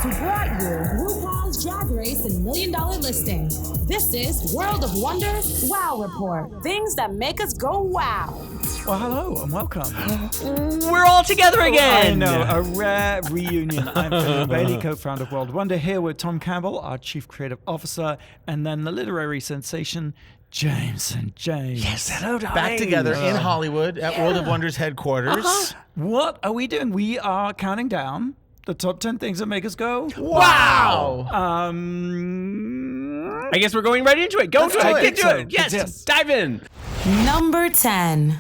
who brought you RuPaul's Drag Race and $1 Million Listing. This is World of Wonders Wow Report. Things that make us go wow. Well, hello and welcome. We're all together again. I know, a rare reunion. I'm Fenton Bailey, co-founder of World of Wonder, here with Tom Campbell, our Chief Creative Officer, and then the literary sensation, James and James. Yes, hello, darling. Back together in Hollywood at World of Wonders headquarters. What are we doing? We are counting down the top 10 things that make us go Wow! I guess we're going right into it. Go Let's to do it. it. Get to it. Yes, dive in. Number 10.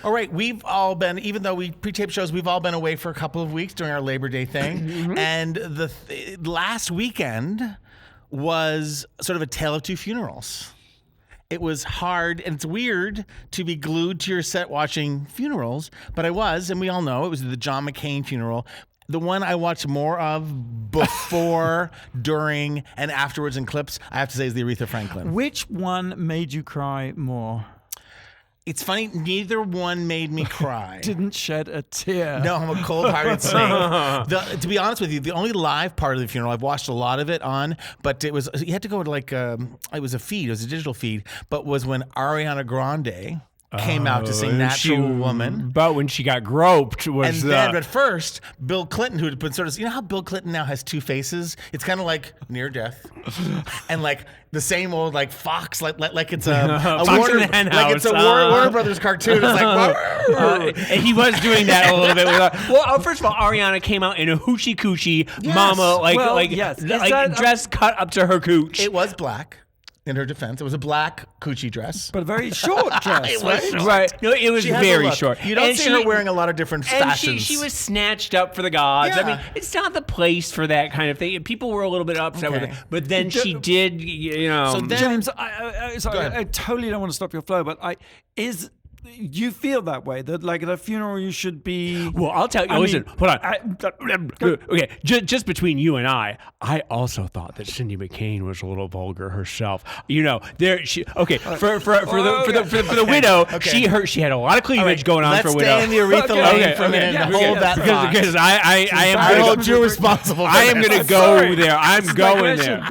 All right, we've all been, even though we pre-tape shows, we've all been away for a couple of weeks during our Labor Day thing. And the last weekend was sort of a tale of two funerals. It was hard, and it's weird to be glued to your set watching funerals, but I was, and we all know, it was the John McCain funeral. The one I watched more of before, during, and afterwards in clips, I have to say, is the Aretha Franklin. Which one made you cry more? It's funny, neither one made me cry. Didn't shed a tear. No, I'm a cold-hearted snake. To be honest with you, the only live part of the funeral, I've watched a lot of it on, but it was, you had to go to like, it was a feed, it was a digital feed, but was when Ariana Grande came out to sing Natural Woman. But when she got groped was And then, but first, Bill Clinton, who had been sort of, you know how Bill Clinton now has two faces? It's kind of like near death, and like the same old like Fox, like it's a Warner, like it's a Warner Brothers cartoon. It's like, and he was doing that a little bit. First of all, Ariana came out in a hoochie coochie mama, dress cut up to her cooch. It was black. In her defense, it was a black coochie dress. But a very short dress, right? Right. No, it was very short. You don't see her wearing a lot of different fashions. And she was snatched up for the gods. Yeah. I mean, it's not the place for that kind of thing. People were a little bit upset with it. But then she did, you know. So then, James, I totally don't want to stop your flow, but you feel that way, that like at a funeral you should be... Well, I'll tell you. Listen, hold on. Okay, just between you and I also thought that Cindy McCain was a little vulgar herself. You know, for the widow, she had a lot of cleavage going on for widow. Let's stay in the Aretha lane for a minute and hold that thought. Because I hold you responsible. I am going to go there. I'm going there.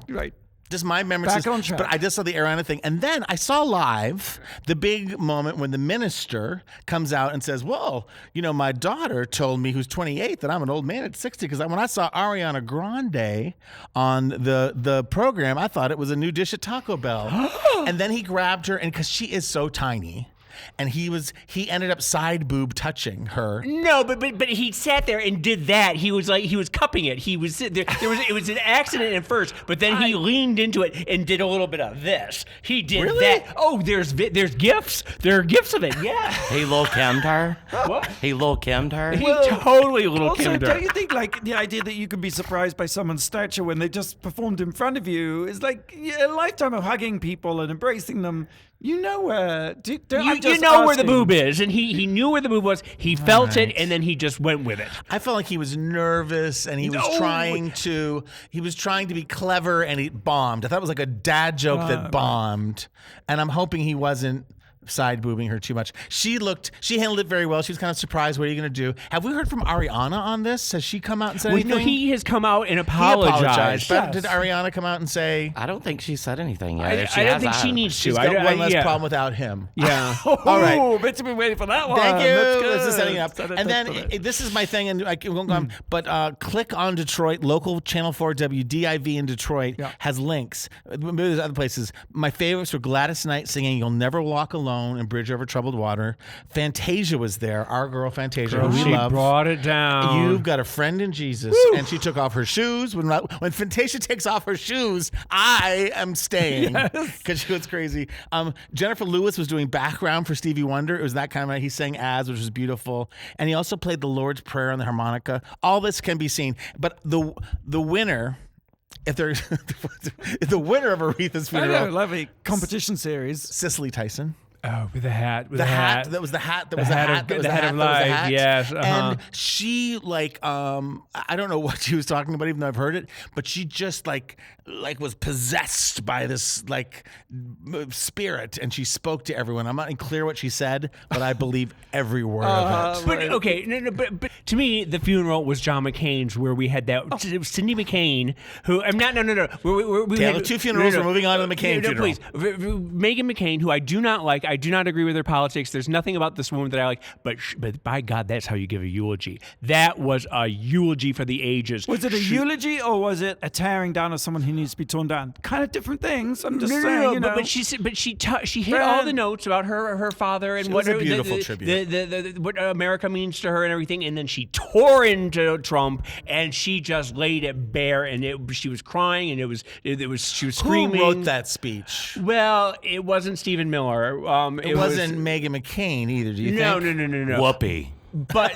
Right. Just my memory. Back on track. But I just saw the Ariana thing. And then I saw live the big moment when the minister comes out and says, well, you know, my daughter told me, who's 28, that I'm an old man at 60. Because when I saw Ariana Grande on the program, I thought it was a new dish at Taco Bell. And then he grabbed her, and because she is so tiny. And he ended up side boob touching her. No, but he sat there and did that. He was cupping it. He was there. It was an accident at first, but then he leaned into it and did a little bit of this. He did that. Oh, there's gifts. There are gifts of it. Yeah. He little cammed her. What? He little cammed her. He totally little Also, cammed her. don't you think like the idea that you can be surprised by someone's stature when they just performed in front of you is like a lifetime of hugging people and embracing them? You know where. You know where the boob is, and he knew where the boob was. He felt it, and then he just went with it. I felt like he was nervous, and he was trying to be clever, and he bombed. I thought it was like a dad joke that bombed, and I'm hoping he wasn't side boobing her too much. She handled it very well. She was kind of surprised. What are you going to do? Have we heard from Ariana on this? Has she come out and said anything? No, he has come out and apologized. But did Ariana come out and say? I don't think she said anything yet. I don't think she needs to. She's got one less problem without him. Yeah. All right. Bitch, I've been waiting for that one. Thank you. That's good. This is setting up. And then this is my thing, and I won't go on, but click on Detroit, local Channel 4 WDIV in Detroit has links. Maybe there's other places. My favorites were Gladys Knight singing "You'll Never Walk Alone" and "Bridge Over Troubled Water." Fantasia was there. Our girl Fantasia, who we love. She brought it down. You've got a friend in Jesus. Woo. And she took off her shoes. When Fantasia takes off her shoes, I am staying because she was crazy. Jennifer Lewis was doing background for Stevie Wonder. It was that kind of, he sang "As," which was beautiful. And he also played the Lord's Prayer on the harmonica. All this can be seen. But the winner, if there's the winner of Aretha's funeral, I know, lovely competition series. Cicely Tyson. Oh, with the hat. With the hat. That was the hat. That was the hat. That was the hat. That was the hat. Yes. And she I don't know what she was talking about, even though I've heard it, but she just like was possessed by this spirit, and she spoke to everyone. I'm not clear what she said, but I believe every word of it. But okay, but to me, the funeral was John McCain's, where we had that Cindy McCain, who I'm not. No. We had two funerals. We're moving on to the McCain funeral. Please, Meghan McCain, who I do not like. I do not agree with her politics. There's nothing about this woman that I like. But by God, that's how you give a eulogy. That was a eulogy for the ages. Was it a eulogy or was it a tearing down of someone who needs to be torn down? Kind of different things. I'm just saying. But she hit all the notes about her father and what a beautiful tribute. what America means to her and everything. And then she tore into Trump and she just laid it bare. And she was crying and she was screaming. Who wrote that speech? Well, it wasn't Stephen Miller. It wasn't Meghan McCain either. Do you think? No. Whoopee. But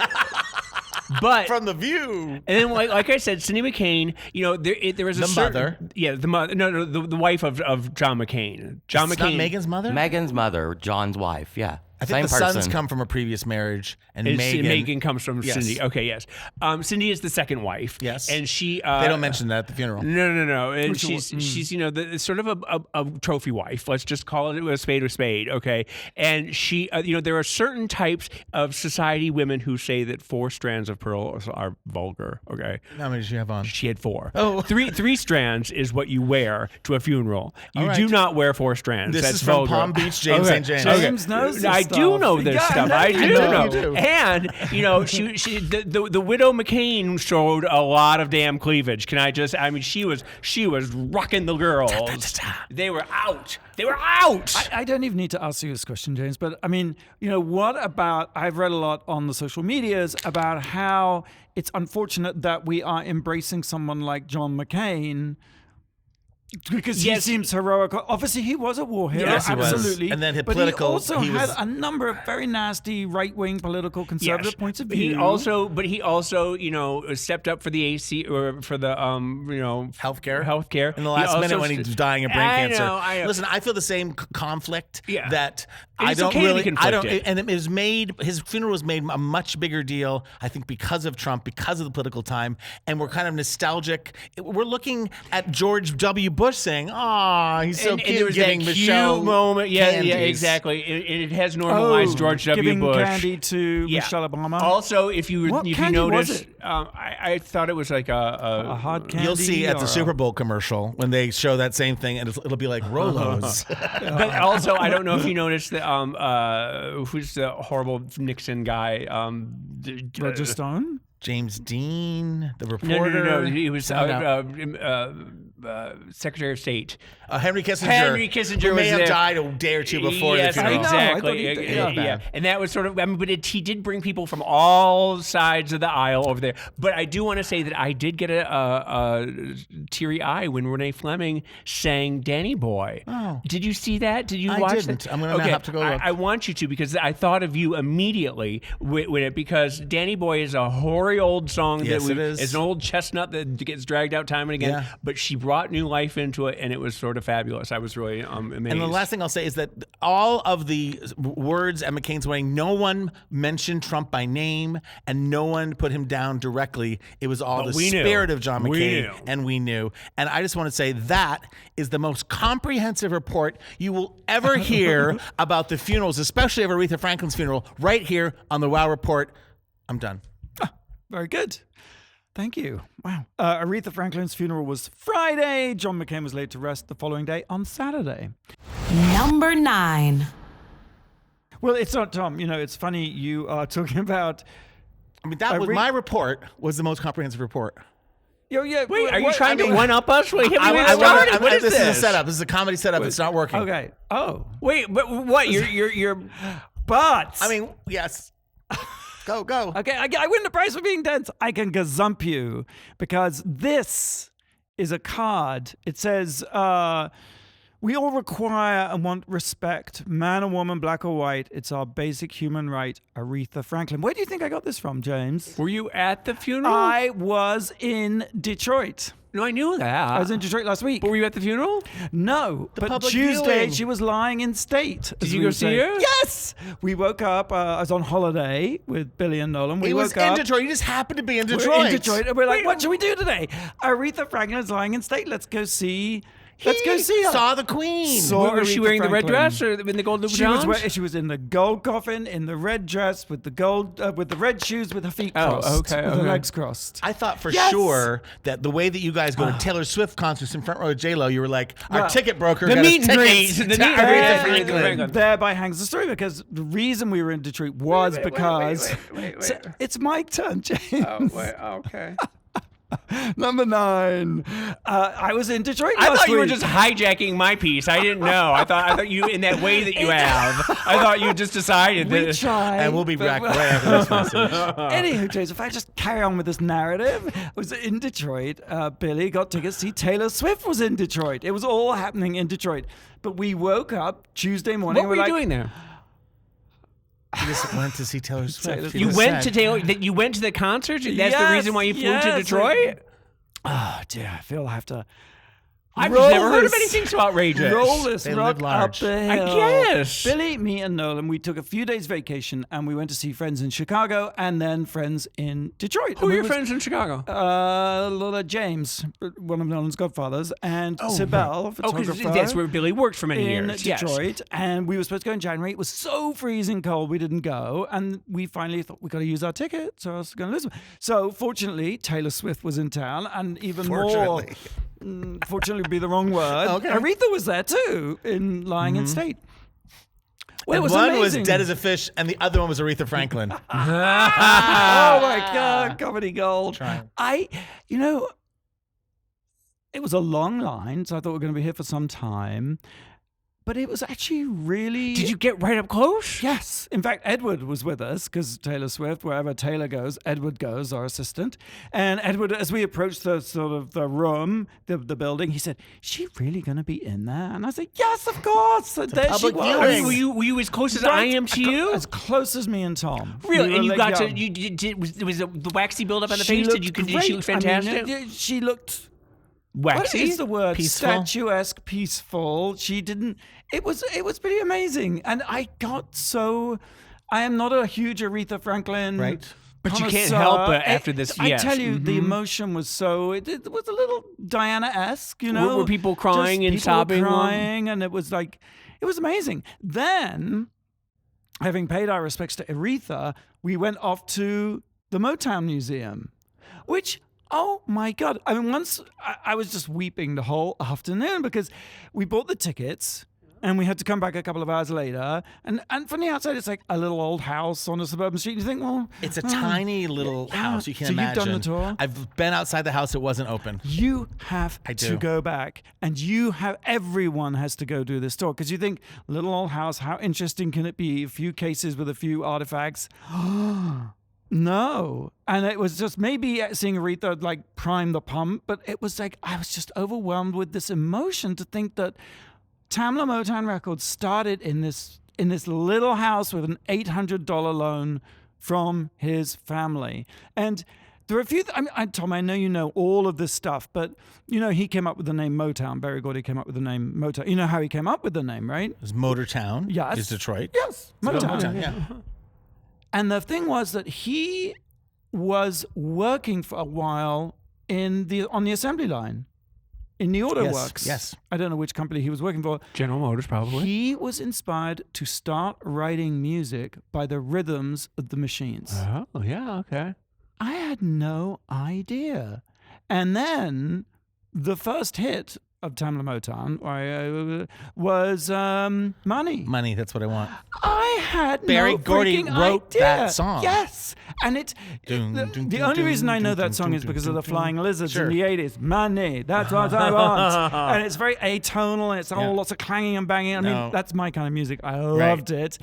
from The View, and then like I said, Cindy McCain, there was the mother. Yeah, the mother. No, the wife of John McCain. John it's McCain. Not Meghan's mother. Meghan's mother, John's wife. Yeah. I think Same the person. sons come from a previous marriage, and Meghan comes from yes. Cindy. Okay, yes. Cindy is the second wife. Yes, and she. They don't mention that at the funeral. No. And she's sort of a trophy wife. Let's just call it a spade. Okay, and she there are certain types of society women who say that 4 strands of pearls are vulgar. Okay, how many did she have on? She had 4. Oh, three strands is what you wear to a funeral. You do not wear 4 strans. This That's is from vulgar. Palm Beach, James St. James. James knows this I do know this stuff. I do know. You do. And the widow McCain showed a lot of damn cleavage. Can I just? I mean, she was rocking the girls. They were out. I don't even need to ask you this question, James, but I mean, what about, I've read a lot on the social medias about how it's unfortunate that we are embracing someone like John McCain because he seems heroic. Obviously, he was a war hero, yes, he absolutely. Was. And then but political. he also had a number of very nasty right-wing political conservative points of view. He also, stepped up for the AC or for the healthcare in the last minute when he was dying of brain cancer. I know. Listen, I feel the same conflict that and I don't okay really. I don't. And it was made. His funeral was made a much bigger deal, I think, because of Trump, because of the political time, and we're kind of nostalgic. We're looking at George W. Bush saying, "Ah, he's so cute," and there was giving that Michelle cute moment. Yeah, candies. exactly. It has normalized George W. giving Bush. candy to Michelle Obama. Also, if you notice, was I thought it was like a hard candy. You'll see at the Super Bowl commercial when they show that same thing, and it'll be like Rolos. But also, I don't know if you noticed that who's the horrible Nixon guy? Roger Stone? James Dean, the reporter. No. He was Secretary of State. Henry Kissinger. Henry Kissinger who may was have there. died a day or two before yes, the funeral. Exactly. Yeah. And that was sort of. I mean, but he did bring people from all sides of the aisle over there. But I do want to say that I did get a teary eye when Renee Fleming sang "Danny Boy." Oh. Did you see that? Did you I watch didn't. that? I'm going to have to go look. I want you to because I thought of you immediately with it because "Danny Boy" is a hoary old song. Yes, it is. It's an old chestnut that gets dragged out time and again. Yeah. But she brought new life into it, and it was sort of fabulous. I was really amazed. And the last thing I'll say is that all of the words at McCain's wedding, no one mentioned Trump by name, and no one put him down directly. It was all the spirit of John McCain, and we knew. And I just want to say that is the most comprehensive report you will ever hear about the funerals, especially of Aretha Franklin's funeral, right here on the Wow Report. I'm done. Very good. Thank you. Wow. Aretha Franklin's funeral was Friday. John McCain was laid to rest the following day on Saturday. Number 9. Well, it's not, Tom. It's funny you are talking about... I mean, that was my report was the most comprehensive report. Yeah. Wait, are you trying to one-up us? Wait, what is this? This is a setup. This is a comedy setup. It's not working. Okay. Oh. Wait, but what? You're... But... I mean, yes. Go. Okay, I win the prize for being dense. I can gazump you because this is a card. It says, we all require and want respect, man or woman, black or white. It's our basic human right. Aretha Franklin. Where do you think I got this from, James? Were you at the funeral? I was in Detroit. No, I knew that. I was in Detroit last week. But were you at the funeral? No, but public Tuesday viewing. she was lying in state. Did you go see her? Yes. We woke up. I was on holiday with Billy and Nolan. We He was woke up. in Detroit. He just happened to be in Detroit. We're in Detroit, and we're like, what should we do today? Aretha Franklin's lying in state. Let's go see her. Saw the Queen. Was she Aretha wearing the red Franklin. dress or in the gold Louboutins? She was in the gold coffin, in the red dress, with the gold, with the red shoes, with her feet crossed, with her legs crossed. I thought for Yes. sure that the way that you guys go to Taylor Swift concerts in front row of J-Lo, you were like, our ticket broker the got meet us and tickets greet, the to meet and Aretha greet. Franklin. Thereby hangs the story, because the reason we were in Detroit was because So it's my turn, James. Okay. Number 9. I was in Detroit I last thought you were week. just hijacking my piece. I didn't know. I thought you, in that way that you have, I thought you just decided We that. tried. And we'll be back right after this message. Anywho, James, if I just carry on with this narrative, I was in Detroit. Billy got tickets to see Taylor Swift was in Detroit. It was all happening in Detroit. But we woke up Tuesday morning. What were you doing there? You just went to see Taylor Swift. You went to Taylor. You went to the concert. That's the reason why you flew to Detroit. Oh dear, I feel I have to. I've roll never heard of this- anything so outrageous. Roll this They rock live up large. the I hill. guess. Billy, me, and Nolan, we took a few days vacation and we went to see friends in Chicago and then friends in Detroit. Who And are we your was- friends in Chicago? Lola James, one of Nolan's godfathers, and Sibel, Oh, because photographer. that's where Billy worked for many in years. Yes. Detroit, and we were supposed to go in January. It was so freezing cold, we didn't go, and we finally thought we got to use our ticket, so I was going to lose them. So fortunately, Taylor Swift was in town, and even more. Fortunately would be the wrong word. Okay. Aretha was there too, lying in state. Well, it And was one amazing. was dead as a fish, and the other one was Aretha Franklin. Oh my God, comedy gold. Trying. It was a long line, so I thought we were going to be here for some time. But it was actually really... Did you get right up close? Yes. In fact, Edward was with us because Taylor Swift, wherever Taylor goes, Edward goes, our assistant. And Edward, as we approached the sort of the room, the building, he said, "Is she really going to be in there?" And I said, "Yes, of course." And there she public was. viewing. I mean, were you as close as I am to you? As close as me and Tom. Really? We And were you like got to young. you did was the waxy buildup on the She face? Did looked she look great. fantastic? She looked... Waxy? What is the word? Peaceful? Statuesque, peaceful. She didn't. It was pretty amazing, and I got so. I am not a huge Aretha Franklin, Right. But you can't connoisseur. help it after this. I Yes. tell you, the Mhm. emotion was so. It was a little Diana-esque, you know. Were people crying and people sobbing? were crying, and it was like, it was amazing. Then, having paid our respects to Aretha, we went off to the Motown Museum, which. Oh my God. I mean, once I was just weeping the whole afternoon because we bought the tickets and we had to come back a couple of hours later. And from the outside, it's like a little old house on a suburban street. You think, well. It's a tiny little house. You can So you've imagine. done the tour? I've been outside the house. It wasn't open. You have to do. go back, and everyone has to go do this tour because you think, little old house, how interesting can it be? A few cases with a few artifacts. No. And it was just maybe seeing Aretha like prime the pump, but it was like I was just overwhelmed with this emotion to think that Tamla Motown Records started in this little house with an $800 loan from his family. And there are a few. Tom, I know you know all of this stuff, but you know he came up with the name Motown. Berry Gordy came up with the name Motown. You know how he came up with the name, right? It was Motortown. Yes. It's Detroit. Yes, Motown. Yeah. And the thing was that he was working for a while on the assembly line, in the auto works. yes. I don't know which company he was working for. General Motors, probably. He was inspired to start writing music by the rhythms of the machines. Oh, yeah, okay. I had no idea. And then the first hit of Tamla Motown was Money. Money. That's what I want. I had Barry no Gordy freaking wrote idea. that song. Yes, and the only reason I know that song is because of the Flying Lizards in the 80s. Money, that's what I want. And it's very atonal, and it's all lots of clanging and banging. I mean, that's my kind of music. I loved it.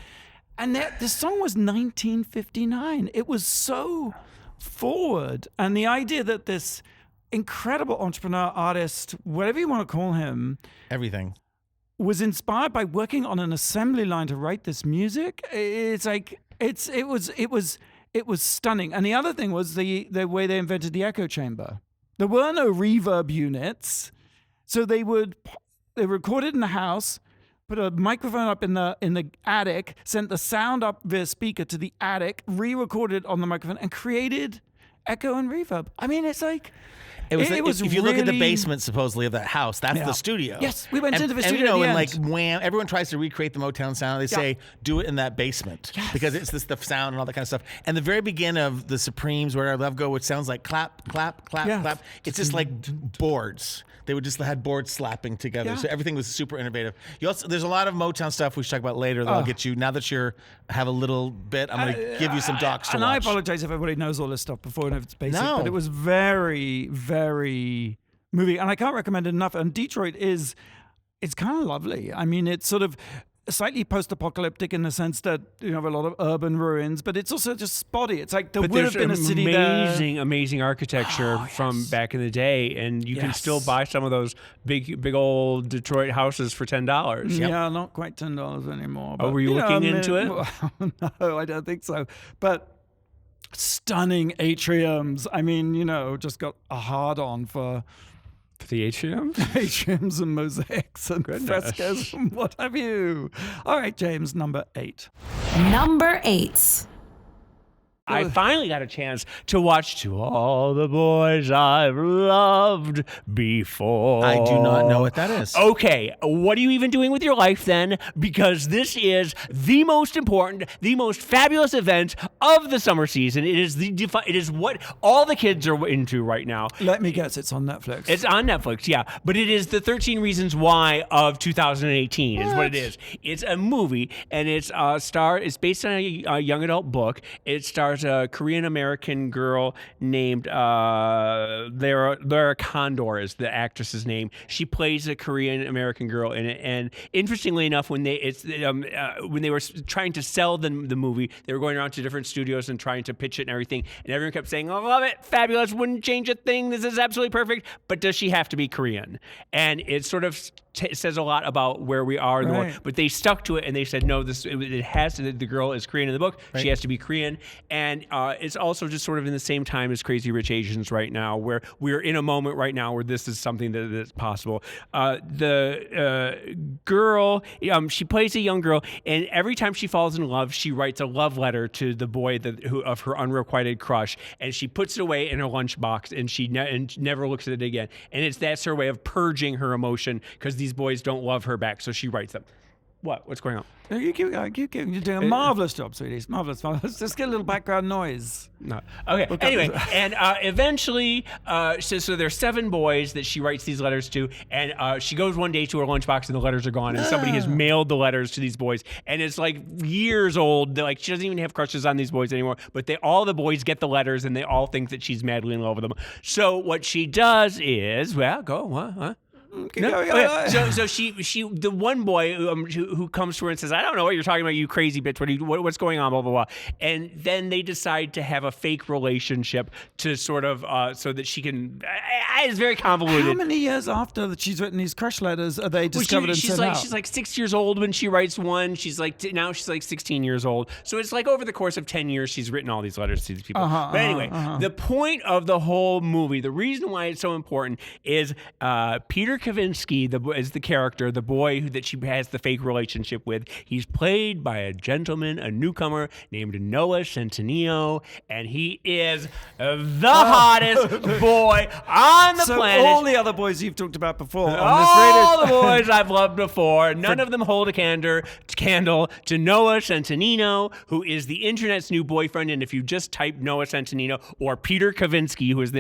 And the song was 1959. It was so forward. And the idea that this incredible entrepreneur, artist, whatever you want to call him, Everything. was inspired by working on an assembly line to write this music. It's like it was stunning. And the other thing was the way they invented the echo chamber. There were no reverb units, so they recorded in the house, put a microphone up in the attic, sent the sound up via speaker to the attic, re-recorded on the microphone, and created echo and reverb. I mean, it's like... It was if you look at the basement, supposedly, of that house, that's the studio. Yes, we went into the studio. And, at the and end. like Wham, everyone tries to recreate the Motown sound. They say, do it in that basement. Yes. Because it's the sound and all that kind of stuff. And the very beginning of the Supremes, Where Our Love Go, which sounds like clap, clap, clap, clap. It's just like boards. They would just had boards slapping together. Yeah. So everything was super innovative. There's a lot of Motown stuff we should talk about later that I'll get you. Now that have a little bit, I'm going to give you some docs to watch. And I apologize if everybody knows all this stuff before and if it's basic, No. but it was very, very moving. And I can't recommend it enough. And Detroit it's kind of lovely. I mean, it's sort of slightly post-apocalyptic in the sense that you have a lot of urban ruins, but it's also just spotty. It's like there would have been a city there. Amazing architecture from back in the day, and you can still buy some of those big old Detroit houses for $10. Yeah, not quite $10 anymore. But, were you looking into it? No, I don't think so. But stunning atriums. I mean, just got a hard-on for the atriums? Atriums and mosaics and frescoes and what have you. All right, James, number 8. Number 8. I finally got a chance to watch To All the Boys I've Loved Before. I do not know what that is. Okay, what are you even doing with your life then? Because this is the most important, the most fabulous event of the summer season. It is what all the kids are into right now. Let me guess, it's on Netflix. It's on Netflix, yeah. But it is the 13 Reasons Why of 2018 is what it is. It's a movie, and it's based on a young adult book. It stars a Korean-American girl named Lara Condor is the actress's name. She plays a Korean-American girl in it. And interestingly enough, when they were trying to sell the movie, they were going around to different studios and trying to pitch it and everything. And everyone kept saying, "I love it, fabulous, wouldn't change a thing. This is absolutely perfect." But does she have to be Korean? And it sort of says a lot about where we are in the world. But they stuck to it and they said, no, it has to. The girl is Korean in the book. Right. She has to be Korean. And it's also just sort of in the same time as Crazy Rich Asians right now, where we're in a moment right now where this is something that's possible. The girl, she plays a young girl, and every time she falls in love, she writes a love letter to the boy of her unrequited crush, and she puts it away in her lunchbox, and she never looks at it again. And that's her way of purging her emotion, because these boys don't love her back, so she writes them. What's going on? You keep going. You're doing a marvelous job, sweeties. Marvelous. Just get a little background noise. No. Okay. Anyway, and eventually, so there's 7 boys that she writes these letters to, and she goes one day to her lunchbox, and the letters are gone, and somebody has mailed the letters to these boys, and it's like years old. Like, she doesn't even have crushes on these boys anymore, but all the boys get the letters, and they all think that she's madly in love with them. So what she does is, what? So she the one boy who comes to her and says, "I don't know what you're talking about, you crazy bitch. What's going on? Blah blah blah." And then they decide to have a fake relationship to sort of so that she can. It's very convoluted. How many years after that she's written these crush letters are they discovered and sent out? She's like 6 years old when she writes one. She's like now she's like 16 years old. So it's like over the course of 10 years she's written all these letters to these people. But anyway, the point of the whole movie, the reason why it's so important is Peter Kavinsky is the character, the boy that she has the fake relationship with. He's played by a newcomer named Noah Centineo, and he is the hottest boy on the planet. So all the other boys you've talked about before on all this the boys I've loved before, none of them hold a candle to Noah Centineo, who is the internet's new boyfriend. And if you just type Noah Centineo or Peter Kavinsky, who is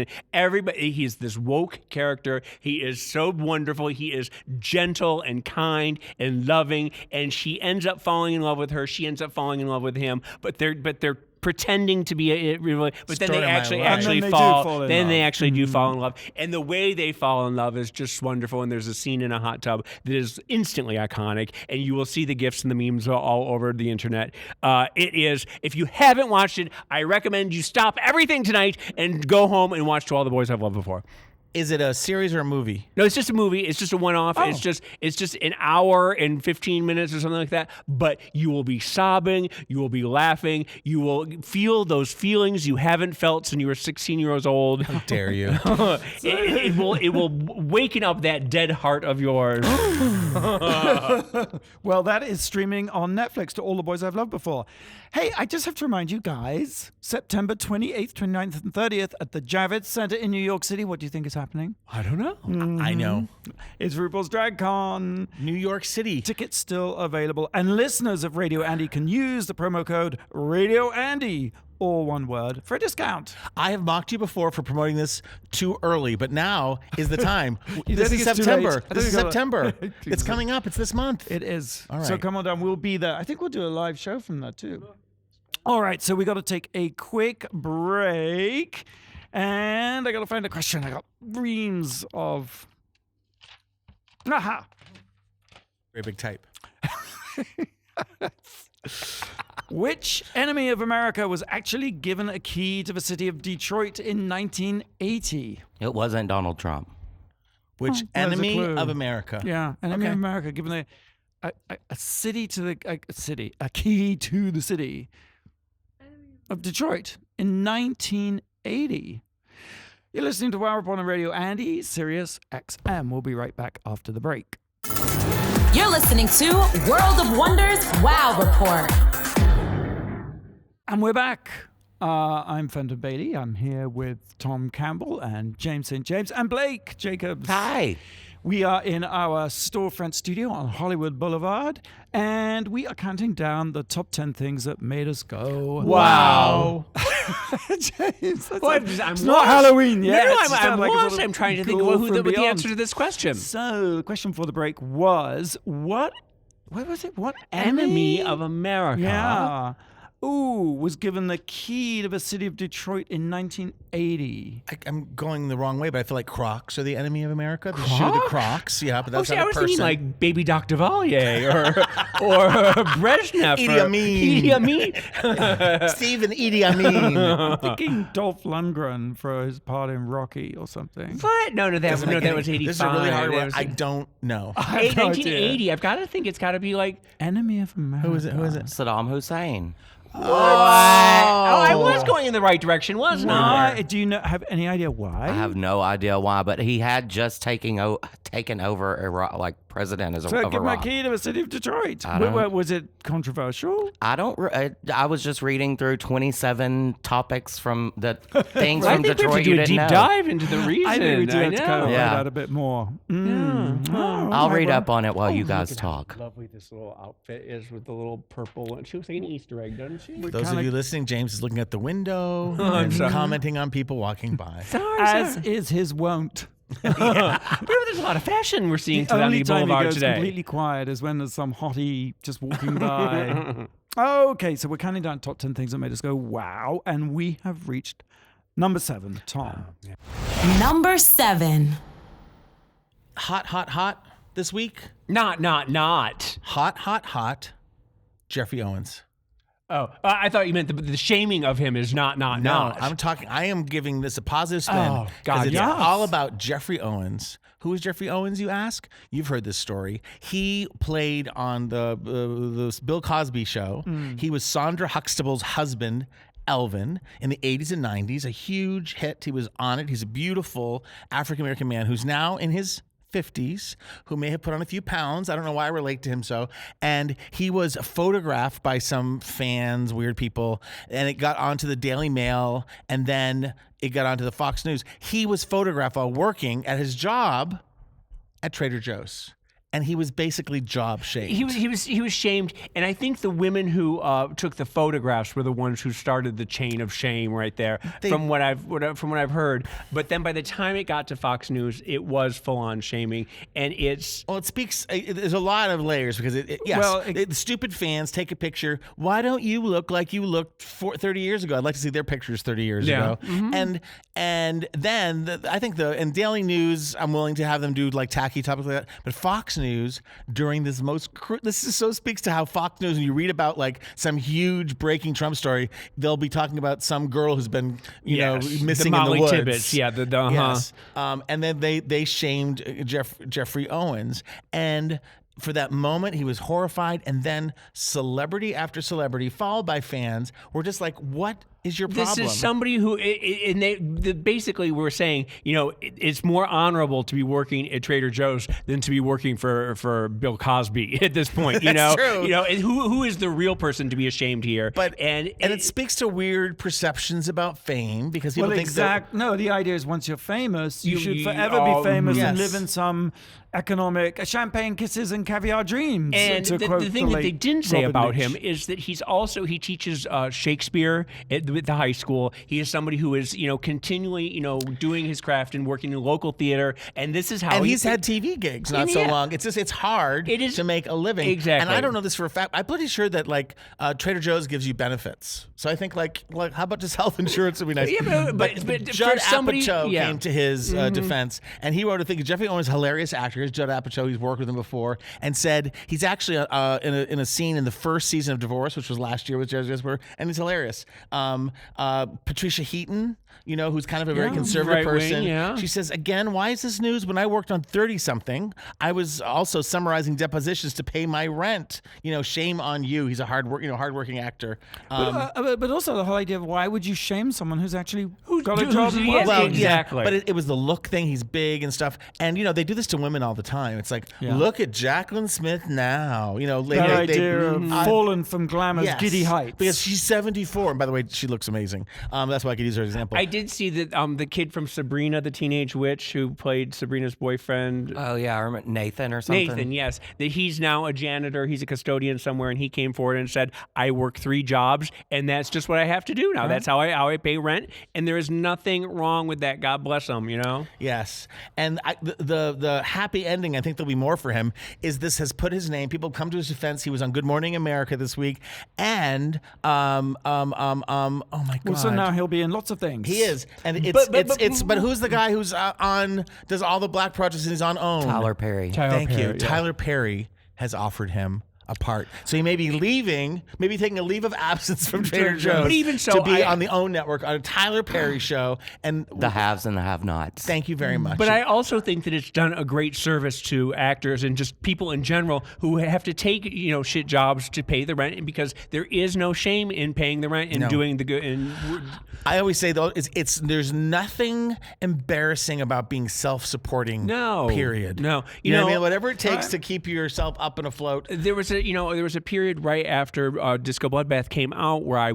he's this woke character. He is so wonderful. He is gentle and kind and loving, and she ends up falling in love with her. She ends up falling in love with him, but they're pretending to be but then they actually fall. Then they actually do fall in love, and the way they fall in love is just wonderful. And there's a scene in a hot tub that is instantly iconic, and you will see the gifs and the memes all over the internet. It is. If you haven't watched it, I recommend you stop everything tonight and go home and watch To All the Boys I've Loved Before. Is it a series or a movie? No, it's just a movie. It's just a one-off. Oh. It's just an hour and 15 minutes or something like that. But you will be sobbing. You will be laughing. You will feel those feelings you haven't felt since you were 16 years old. How dare you? it will waken up that dead heart of yours. Well, that is streaming on Netflix to all the boys I've loved before. Hey, I just have to remind you guys, September 28th, 29th, and 30th at the Javits Center in New York City. What do you think is happening? I don't know. I know. It's RuPaul's DragCon. New York City. Tickets still available. And listeners of Radio Andy can use the promo code Radio Andy, all one word, for a discount. I have mocked you before for promoting this too early, but now is the time. You This don't is think it's too September. late? I This is think it's September. It's coming up. It's this month. It is. All right. So come on down. We'll be there. I think we'll do a live show from that too. All right. So we got to take a quick break. And I got to find a question. I got reams of... Aha. Very big type. Which enemy of America was actually given a key to the city of Detroit in 1980? It wasn't Donald Trump. Which there's a enemy clue. of America? Yeah, enemy Okay. of America given a city to the a key to the city of Detroit in 1980. You're listening to Wow Report on Radio Andy, SiriusXM. We'll be right back after the break. You're listening to World of Wonders Wow Report. And we're back. I'm Fenton Bailey. I'm here with Tom Campbell and James St. James and Blake Jacobs. Hi. We are in our storefront studio on Hollywood Boulevard, and we are counting down the top 10 things that made us go, Wow. James, that's Well, like- I'm it's lost. not Halloween yet. No, It's just I'm like a lost. sort of I'm trying to think ghoul of who from the beyond. answer to this question. So, the question for the break was, what was it? What Enemy of America. Yeah. Was given the key to the city of Detroit in 1980. I'm going the wrong way, but I feel like Crocs are the enemy of America. The shoe, the Crocs. Yeah, but that's See, not I a was person. thinking like Baby Doc Duvalier or Brezhnev. Idi Amin. Idi Amin. Steve and Edie Amin. I'm thinking Dolph Lundgren for his part in Rocky or something. What? No, that was 85. This is a really hard That one. was- I don't know. I have no 1980. I've got to think it's got to be like. Enemy of America. Who is it? Who is it? Saddam Hussein. Oh, I was going in the right direction, wasn't I? Why? Do you have any idea why? I have no idea why, but he had just taken over Iraq, like president So of give my Iraq. key to the city of Detroit. I don't- Was it controversial? I don't. I was just reading through 27 topics from the things I from think we have to Detroit do you a didn't deep know. dive into the reason. I think we do have to kind of Yeah. find out a bit more. I'll read up on it while you guys talk. Lovely this little outfit is with the little purple. She looks like an Easter egg, doesn't she? Those of you listening, James is looking at the window I'm and sorry. commenting on people walking by. As is his wont. Remember, there's a lot of fashion we're seeing The today on only the time he boulevard goes today. completely quiet is when there's some hottie just walking by. Okay, so we're counting down top 10 things that made us go, wow. And we have reached number 7, Tom. Number 7. Hot this week. Not. Hot. Jeffrey Owens. Oh, I thought you meant the shaming of him is not. No, I'm talking. I am giving this a positive spin. Oh, God, it's yes. all about Jeffrey Owens. Who is Jeffrey Owens, you ask? You've heard this story. He played on the Bill Cosby show. He was Sandra Huxtable's husband, Elvin, in the 80s and 90s. A huge hit. He was on it. He's a beautiful African-American man who's now in his 50s, who may have put on a few pounds. I don't know why I relate to him so. And he was photographed by some fans, weird people, and it got onto the Daily Mail, and then it got onto the Fox News. He was photographed while working at his job at Trader Joe's. And he was basically job shamed. He was shamed, and I think the women who took the photographs were the ones who started the chain of shame right there. From what I've heard. But then by the time it got to Fox News, it was full on shaming, and it's. Well, it speaks. There's a lot of layers because the stupid fans take a picture. Why don't you look like you looked 30 years ago? I'd like to see their pictures 30 years ago. Mm-hmm. And then I think in Daily News, I'm willing to have them do like tacky topics like that. But Fox News News during this so speaks to how Fox News, when you read about like some huge breaking Trump story, they'll be talking about some girl who's been, missing the in the woods. Tibbetts. Yeah, Yes. And then they shamed Geoffrey Owens. And for that moment, he was horrified. And then celebrity after celebrity, followed by fans, were just like, what is your problem? This is somebody who, and they basically were saying, it's more honorable to be working at Trader Joe's than to be working for Bill Cosby at this point. That's true. And who is the real person to be ashamed here? But and it speaks to weird perceptions about fame because people think no. The idea is once you're famous, you should forever be famous and live in some economic champagne kisses and caviar dreams. And the thing that they didn't say Robin about Leach. him is that he teaches Shakespeare at the high school. He is somebody who is continually doing his craft and working in local theater. And this is how he's had TV gigs not so long. It's just it's hard to make a living. Exactly. And I don't know this for a fact. I'm pretty sure that like Trader Joe's gives you benefits. So I think like how about just health insurance would be nice. Yeah, but Judd for somebody, Apatow came to his defense, and he wrote a thing. Geoffrey Owens, hilarious actor. Here's Judd Apatow. He's worked with him before, and said he's actually in a scene in the first season of Divorce, which was last year with Jerry Jesper, and he's hilarious. Patricia Heaton, who's kind of a very conservative person. She says, again, why is this news? When I worked on 30-something, I was also summarizing depositions to pay my rent. Shame on you. He's a hardworking actor. But also the whole idea of why would you shame someone who's actually got a job? Exactly. But it was the look thing. He's big and stuff. And, they do this to women all the time. It's like, look at Jacqueline Smith now. That idea of fallen from glamour's giddy heights. Because she's 74. And by the way, she looks amazing. That's why I could use her as an example. I did see that the kid from Sabrina, the Teenage Witch, who played Sabrina's boyfriend. Oh, yeah. I remember Nathan or something. Nathan, yes. That he's now a janitor. He's a custodian somewhere. And he came forward and said, I work 3 jobs. And that's just what I have to do now. Right. That's how I pay rent. And there is nothing wrong with that. God bless him, Yes. And the happy ending, I think there'll be more for him, is this has put his name. People come to his defense. He was on Good Morning America this week. And, oh my God. Well, so now he'll be in lots of things. He is. And but who's the guy who's does all the black projects and he's on OWN? Tyler Perry. Thank you. Tyler Perry has offered him a part. So he may be leaving, maybe taking a leave of absence from Trader Joe's, but even so, to be on the OWN network on a Tyler Perry show. And the haves and the have-nots. Thank you very much. But I also think that it's done a great service to actors and just people in general who have to take shit jobs to pay the rent, because there is no shame in paying the rent and doing the good. And I always say though, there's nothing embarrassing about being self-supporting. No. Period. No. You know what I mean? Whatever it takes to keep yourself up and afloat. There was a period right after Disco Bloodbath came out where I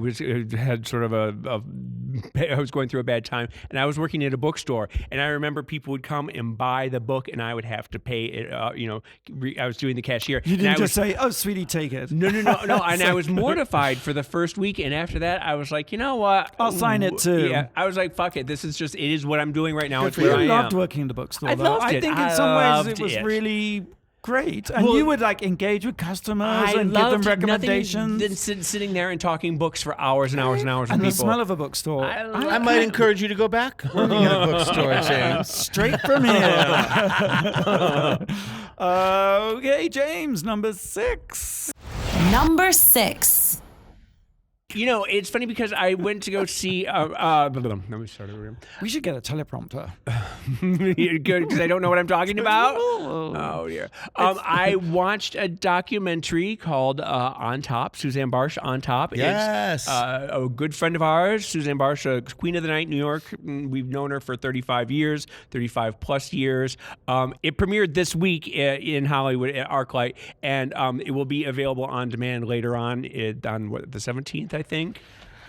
had sort of I was going through a bad time, and I was working at a bookstore, and I remember people would come and buy the book, and I would have to pay it. I was doing the cashier. You didn't just say, "Oh, sweetie, take it." No. And I was mortified for the first week, and after that, I was like, you know what? I'll sign it too. Yeah, I was like, fuck it. It is what I'm doing right now. It's You where I loved am. working in the bookstore. I though. loved I it. think in I some ways loved it was it. really great, and you would engage with customers and give them recommendations. Than sitting there and talking books for hours and hours and hours. And with the people. smell of a bookstore. I might encourage you to go back working at a bookstore, James. Straight from here. Okay, James, number 6. Number 6. It's funny because I went to go see. Let me start over. We should get a teleprompter. Good, because I don't know what I'm talking about. Oh dear. I watched a documentary called On Top. Susanne Bartsch On Top. Yes. It's, a good friend of ours, Susanne Bartsch, Queen of the Night, New York. We've known her for 35 years, 35 plus years. It premiered this week in Hollywood at ArcLight, and it will be available on demand later on the 17th, I think.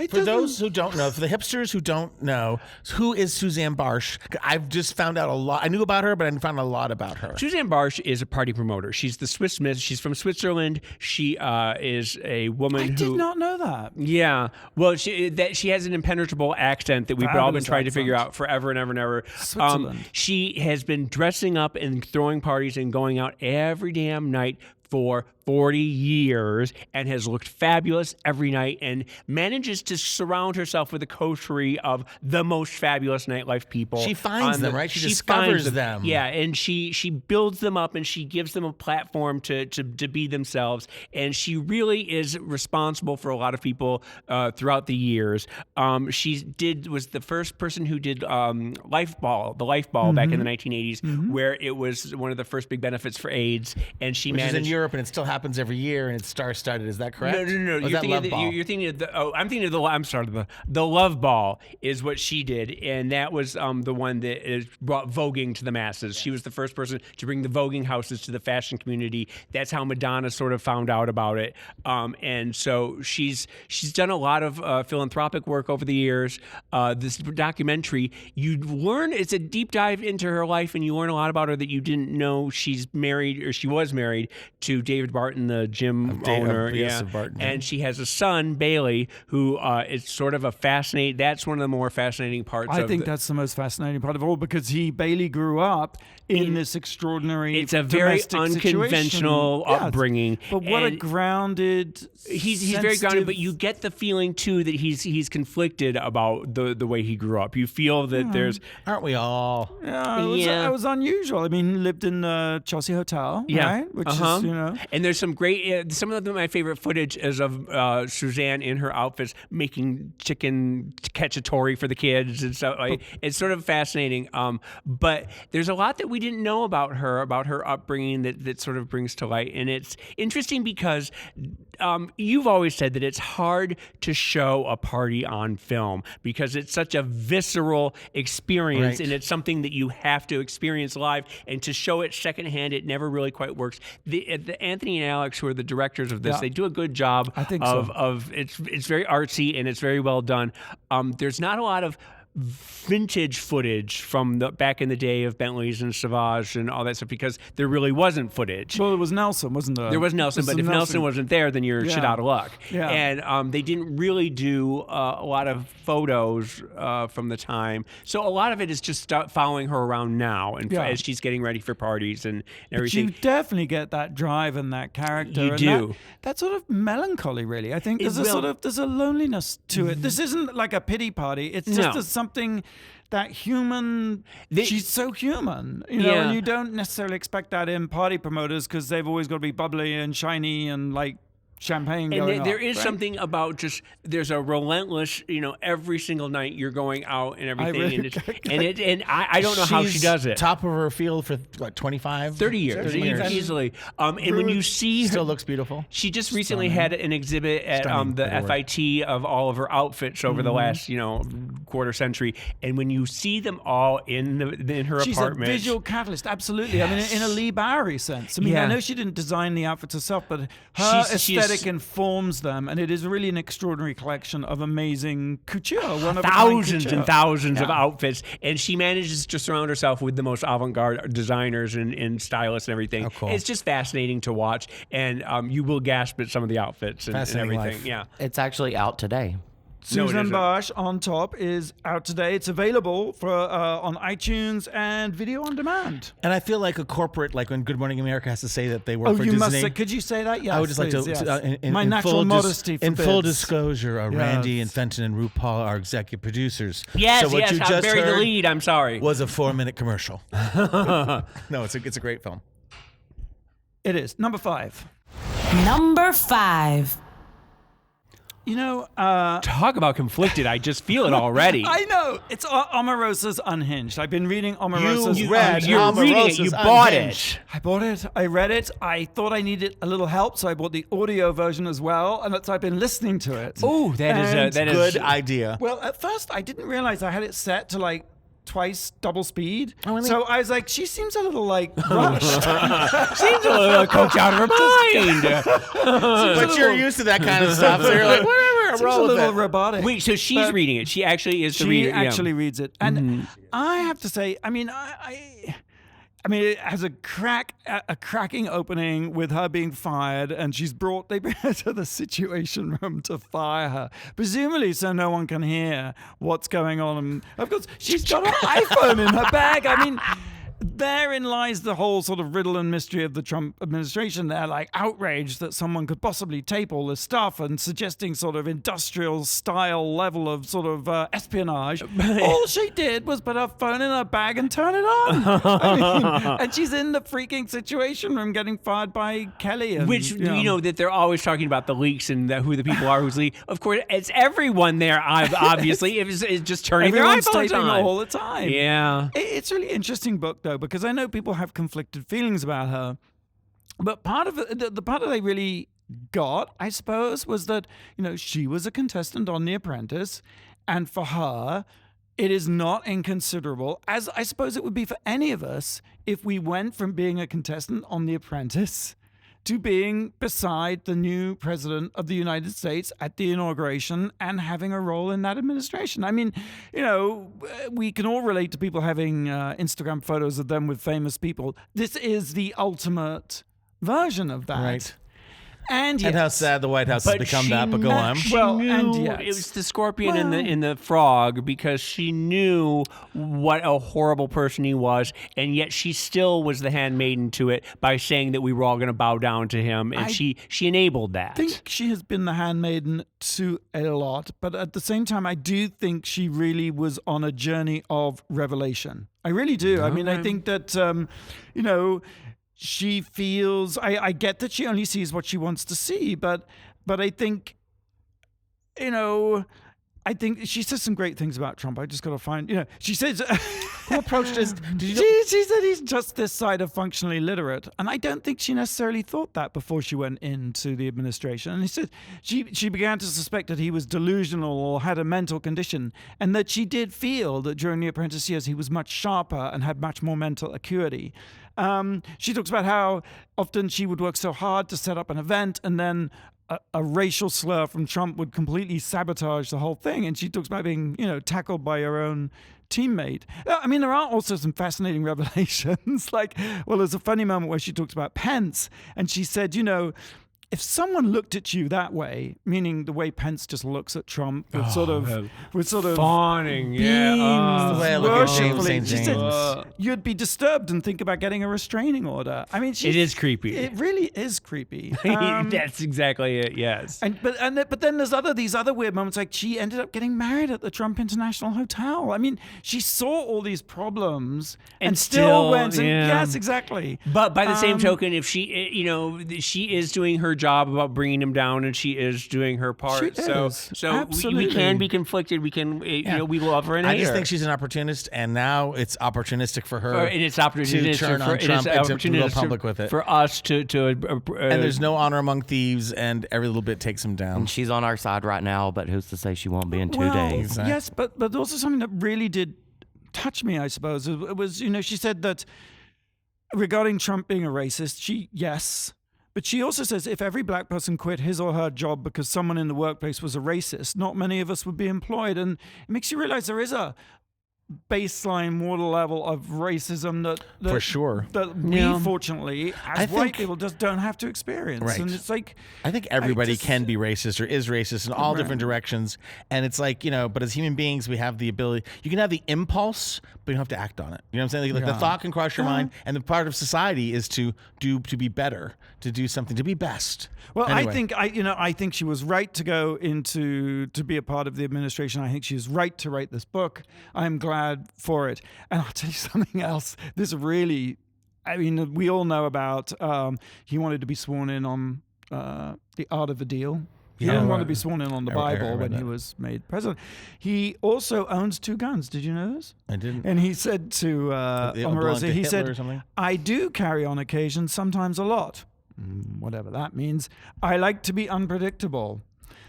For those who don't know, for the hipsters who don't know, who is Susanne Bartsch? I've just found out a lot. I knew about her, but I didn't find a lot about her. Susanne Bartsch is a party promoter. She's the Swiss Miss. She's from Switzerland. She is a woman I did not know that. Yeah. Well, she has an impenetrable accent that we've all been trying to figure out forever and ever and ever. Switzerland. She has been dressing up and throwing parties and going out every damn night for 40 years and has looked fabulous every night and manages to surround herself with a coterie of the most fabulous nightlife people. She finds them, right? She discovers them. Yeah, and she builds them up and she gives them a platform to be themselves. And she really is responsible for a lot of people throughout the years. She was the first person who did the Life Ball back in the 1980s, where it was one of the first big benefits for AIDS. And she managed. Which is in Europe, and it still happens every year, and it's star-studded. Is that correct? No. You're thinking of the Love Ball is what she did, and that was the one that brought voguing to the masses. She was the first person to bring the voguing houses to the fashion community. That's how Madonna sort of found out about it, and so she's done a lot of philanthropic work over the years. This documentary, you learn, it's a deep dive into her life, and you learn a lot about her that you didn't know. She was married to David Barton, the gym owner. Of Barton. And she has a son, Bailey, who is sort of that's one of the more fascinating parts. I think that's the most fascinating part of all, because Bailey grew up in this extraordinary. It's a very unconventional upbringing. But what a grounded. He's very grounded, but you get the feeling too that he's conflicted about the way he grew up. You feel that there's. Aren't we all? It was unusual. I mean, he lived in the Chelsea Hotel, right? Which is, And there's some great. Some of my favorite footage is of Susanne in her outfits making chicken cacciatore for the kids and stuff. It's sort of fascinating. But there's a lot that we didn't know about her upbringing that sort of brings to light. And it's interesting because you've always said that it's hard to show a party on film because it's such a visceral experience, and it's something that you have to experience live. And to show it secondhand, it never really quite works. The Anthony and Alex, who are the directors of this, they do a good job. I think of it's very artsy and it's very well done. There's not a lot of vintage footage from the back in the day of Bentleys and Sauvage and all that stuff because there really wasn't footage. Well, it was Nelson, wasn't there? There was Nelson, but if Nelson wasn't there, then you're shit out of luck. Yeah. And they didn't really do a lot of photos from the time. So a lot of it is just following her around now and as she's getting ready for parties and everything. But you definitely get that drive and that character. You do. That sort of melancholy, really. I think there's a loneliness to it. This isn't like a pity party. It's just something that she's so human, and you don't necessarily expect that in party promoters because they've always got to be bubbly and shiny and like champagne going and there up, is right? something about just there's a relentless, every single night you're going out and everything, and I don't know how she does it. Top of her field for what, 25, 30 years easily. And when you see her, still looks beautiful. She just recently had an exhibit at the FIT of all of her outfits over the last quarter century, and when you see them all in her she's apartment, a visual catalyst, absolutely. Yes. I mean, in a Lee Bowery sense. I mean, I know she didn't design the outfits herself, but her aesthetic informs them, and it is really an extraordinary collection of amazing couture. Thousands and thousands of outfits, and she manages to surround herself with the most avant-garde designers and stylists and everything. Oh, cool. It's just fascinating to watch, and you will gasp at some of the outfits and everything. Life. Yeah, It's actually out today. Susanne Bartsch on Top is out today. It's available for on iTunes and video on demand. And I feel like a corporate, like when Good Morning America has to say that they work for Disney. Must say, could you say that? Yes, I would just please, like to, yes. My natural modesty in forbids. full disclosure, Randy and Fenton and RuPaul are executive producers. Yes, so what you I just buried the heard lead. I'm sorry. was a 4-minute commercial. No, it's a great film. It is. Number 5. Number 5. Talk about conflicted. I just feel it already. I know. It's Omarosa's Unhinged. I've been reading Omarosa's You're reading it. You bought it. I bought it. I read it. I thought I needed a little help, so I bought the audio version as well, and I've been listening to it. Oh, that is a good idea. Well, at first, I didn't realize I had it set to like twice double speed. Oh, really? So I was like, she seems a little like rushed. Seems a little coach out of her mind. But you're used to that kind of stuff, so you're like, whatever, Seems a little robotic. Wait, so she's reading it. She actually is the She reader. actually reads it. And I have to say, I mean, it has a cracking opening with her being fired, and they bring her to the Situation Room to fire her, presumably so no one can hear what's going on. And of course, she's got an iPhone in her bag. I mean, therein lies the whole sort of riddle and mystery of the Trump administration. They're like outraged that someone could possibly tape all this stuff and suggesting sort of industrial style level of sort of espionage. All she did was put her phone in her bag and turn it on. I mean, and she's in the freaking situation room getting fired by Kelly. And, Which, that they're always talking about the leaks and who the people are who's leaked. Of course, it's everyone there, obviously. It's just turning everyone's their iPhones taping on. all the time. Yeah. It's a really interesting book, though, because I know people have conflicted feelings about her. But part of it, the part that I really got, I suppose, was that, she was a contestant on The Apprentice. And for her, it is not inconsiderable, as I suppose it would be for any of us, if we went from being a contestant on The Apprentice to being beside the new president of the United States at the inauguration and having a role in that administration. I mean, we can all relate to people having Instagram photos of them with famous people. This is the ultimate version of that. Right. And yes, how sad the White House has become that, but go on. She Well, knew and yes. it was the scorpion in the frog, because she knew what a horrible person he was, and yet she still was the handmaiden to it by saying that we were all going to bow down to him, and she enabled that. I think she has been the handmaiden to a lot, but at the same time, I do think she really was on a journey of revelation. I really do. I mean, I think that, she feels, I get that she only sees what she wants to see, but I think, I think she says some great things about Trump. I just got to find, she says, Who approached this? she said he's just this side of functionally literate. And I don't think she necessarily thought that before she went into the administration. And he said she began to suspect that he was delusional or had a mental condition, and that she did feel that during the apprentice years he was much sharper and had much more mental acuity. She talks about how often she would work so hard to set up an event, and then a racial slur from Trump would completely sabotage the whole thing. And she talks about being, tackled by her own teammate. I mean, there are also some fascinating revelations. There's a funny moment where she talks about Pence, and she said, if someone looked at you that way, meaning the way Pence just looks at Trump with sort of fawning, beams, the way I look at James worshipfully, St. she said, James. you'd be disturbed and think about getting a restraining order. I mean, it is creepy. It really is creepy. That's exactly it. Yes. But then there's these other weird moments, like she ended up getting married at the Trump International Hotel. I mean, she saw all these problems and still went. Yes, exactly. But by the same token, if she, she is doing her job about bringing him down, and she is doing her part. So we can be conflicted. We can, we love her and hate her. I just think she's an opportunist, and now it's opportunistic for her and it's opportunistic to turn on Trump and to go public with it. For us to and there's no honor among thieves, and every little bit takes him down. And she's on our side right now, but who's to say she won't be in 2 days? Exactly. Yes, but also something that really did touch me, I suppose. It was, she said that regarding Trump being a racist, yes. But she also says if every black person quit his or her job because someone in the workplace was a racist, not many of us would be employed. And it makes you realize there is a baseline water level of racism that for sure that we fortunately as white people just don't have to experience. Right. And it's like I think everybody can be racist or is racist in all different directions. And it's like, but as human beings, we have the ability. You can have the impulse, but you don't have to act on it. You know what I'm saying? Like the thought can cross your mind, and the part of society is to be better, to do something, to be best. Well, anyway. I think she was right to go to be a part of the administration. I think she was right to write this book. I'm glad for it. And I'll tell you something else. This really, we all know about he wanted to be sworn in on The Art of the Deal. He didn't want to be sworn in on the Bible when he was made president. He also owns 2 guns. Did you know this? I didn't. And he said to Omarosa, he said, I do carry on occasion, sometimes a lot. Whatever that means. I like to be unpredictable.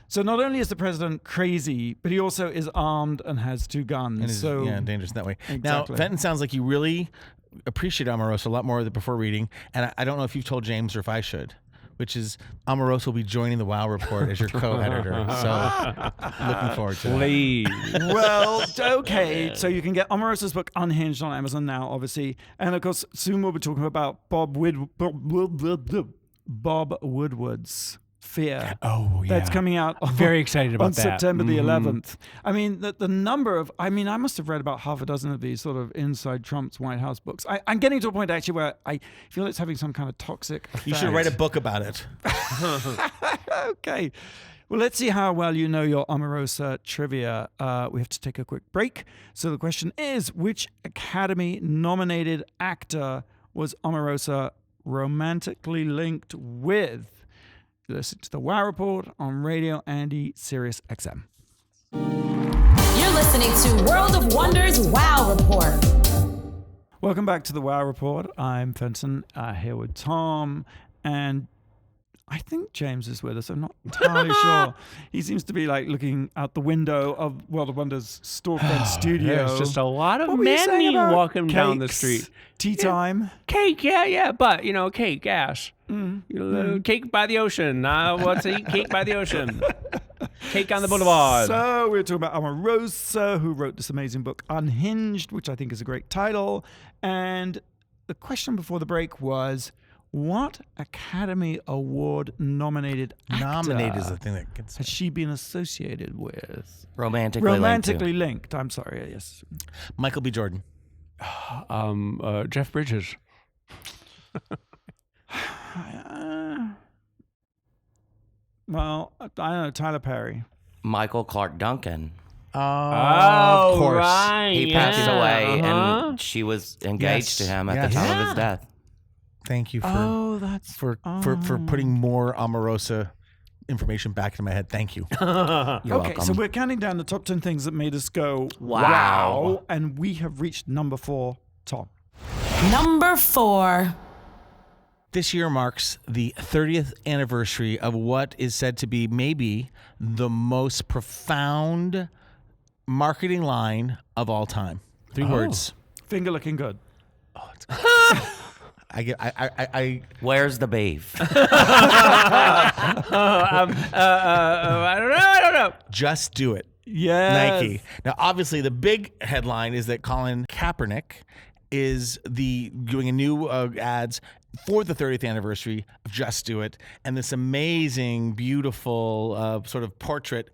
So not only is the president crazy, but he also is armed and has 2 guns. And is, dangerous in that way. Exactly. Now, Fenton sounds like you really appreciate Omarosa a lot more before reading. And I don't know if you've told James or if I should, which is Omarosa will be joining the WoW Report as your co-editor. So looking forward to that. Well, okay. So you can get Omarosa's book Unhinged on Amazon now, obviously. And of course, soon we'll be talking about Bob Woodward's Fear. Oh, yeah. That's coming out. Very excited about on that. September the 11th. I mean, the number of, I must have read about half a dozen of these sort of inside Trump's White House books. I'm getting to a point actually where I feel it's having some kind of toxic effect. You should write a book about it. Okay. Well, let's see how well you know your Omarosa trivia. We have to take a quick break. So the question is, which Academy-nominated actor was Omarosa romantically linked with? Listen to the Wow Report on Radio Andy SiriusXM. You're listening to World of Wonders Wow Report. Welcome back to the Wow Report. I'm Fenton, here with Tom, and I think James is with us. I'm not entirely sure. He seems to be like looking out the window of World of Wonders storefront studio. There's just a lot of What were you men saying about walking down the cakes, street. Tea time. Cake, yeah, but cake, ass. Cake by the ocean. What's it? Cake by the ocean. Cake on the boulevard. So we're talking about Omarosa, who wrote this amazing book, Unhinged, which I think is a great title. And the question before the break was, what Academy Award nominated actor Nominated is the thing that gets. has she been associated with? Romantically linked. I'm sorry. Yes. Michael B. Jordan. Jeff Bridges. Well, I don't know. Tyler Perry. Michael Clark Duncan. Oh, of course. Right. He passed away, and she was engaged to him at the time of his death. Thank you for putting more Omarosa information back into my head. Thank you. You're Okay, welcome. so we're counting down the top 10 things that made us go, Wow. and we have reached number 4, Tom. Number 4. This year marks the 30th anniversary of what is said to be maybe the most profound marketing line of all time. 3 words. Finger looking good. Where's the beef? I don't know. Just do it. Yes. Nike. Now, obviously, the big headline is that Colin Kaepernick is doing a new ads for the 30th anniversary of Just Do It, and this amazing, beautiful sort of portrait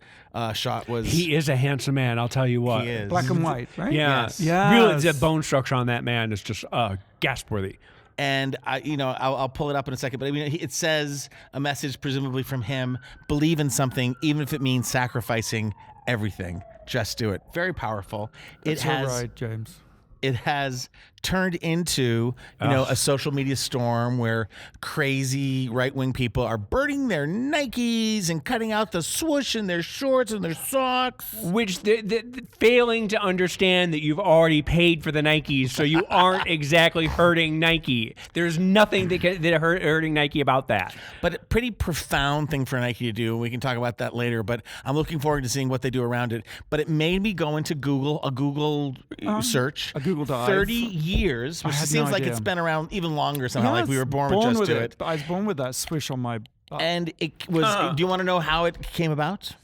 shot was. He is a handsome man, I'll tell you what. He is. Black and white, right? Yeah. Yes. Really, the bone structure on that man is just gasp-worthy. And I'll pull it up in a second, but I mean, it says a message presumably from him: believe in something, even if it means sacrificing everything. Just do it. Very powerful. That's all right, James. It has turned into, a social media storm where crazy right-wing people are burning their Nikes and cutting out the swoosh in their shorts and their socks. Which they're failing to understand that you've already paid for the Nikes, so you aren't exactly hurting Nike. There's nothing that hurting Nike about that. But a pretty profound thing for Nike to do. We can talk about that later, but I'm looking forward to seeing what they do around it. But it made me go into a Google search. A Google dive. 30 years, which I had seems no like idea. it's been around even longer somehow, Yeah, like we were born with Just Do It. But I was born with that swish on my butt. And it was, do you want to know how it came about?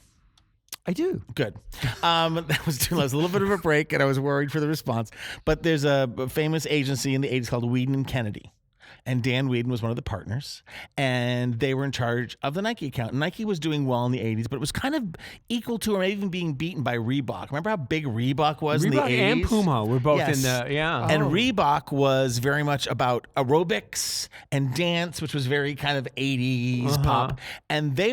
I do. Good. That was a little bit of a break, and I was worried for the response. But there's a famous agency in the 80s called Weeden and Kennedy. And Dan Weeden was one of the partners, and they were in charge of the Nike account. Nike was doing well in the 80s, but it was kind of equal to or maybe even being beaten by Reebok. Remember how big Reebok was in the 80s? Reebok and Puma were both in the, And Reebok was very much about aerobics and dance, which was very kind of 80s pop. And they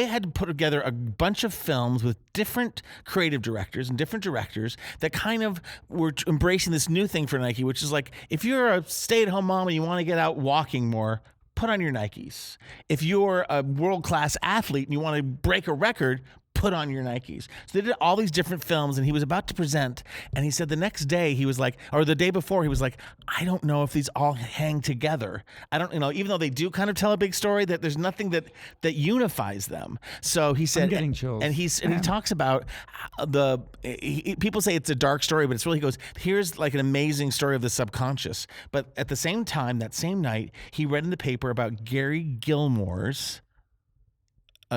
had to put together a bunch of films with different creative directors and different directors that kind of were embracing this new thing for Nike, which is like, if you're a stay-at-home mom and you want to get out walking more, put on your Nikes. If you're a world-class athlete and you want to break a record, put on your Nikes. So they did all these different films, and he was about to present, and he said the next day he was like, or the day before, he was like, I don't know if these all hang together. I don't, even though they do kind of tell a big story, that there's nothing that unifies them. So he said, I'm getting chills. and he talks about people say it's a dark story, but it's really, he goes, here's like an amazing story of the subconscious. But at the same time, that same night, he read in the paper about Gary Gilmore's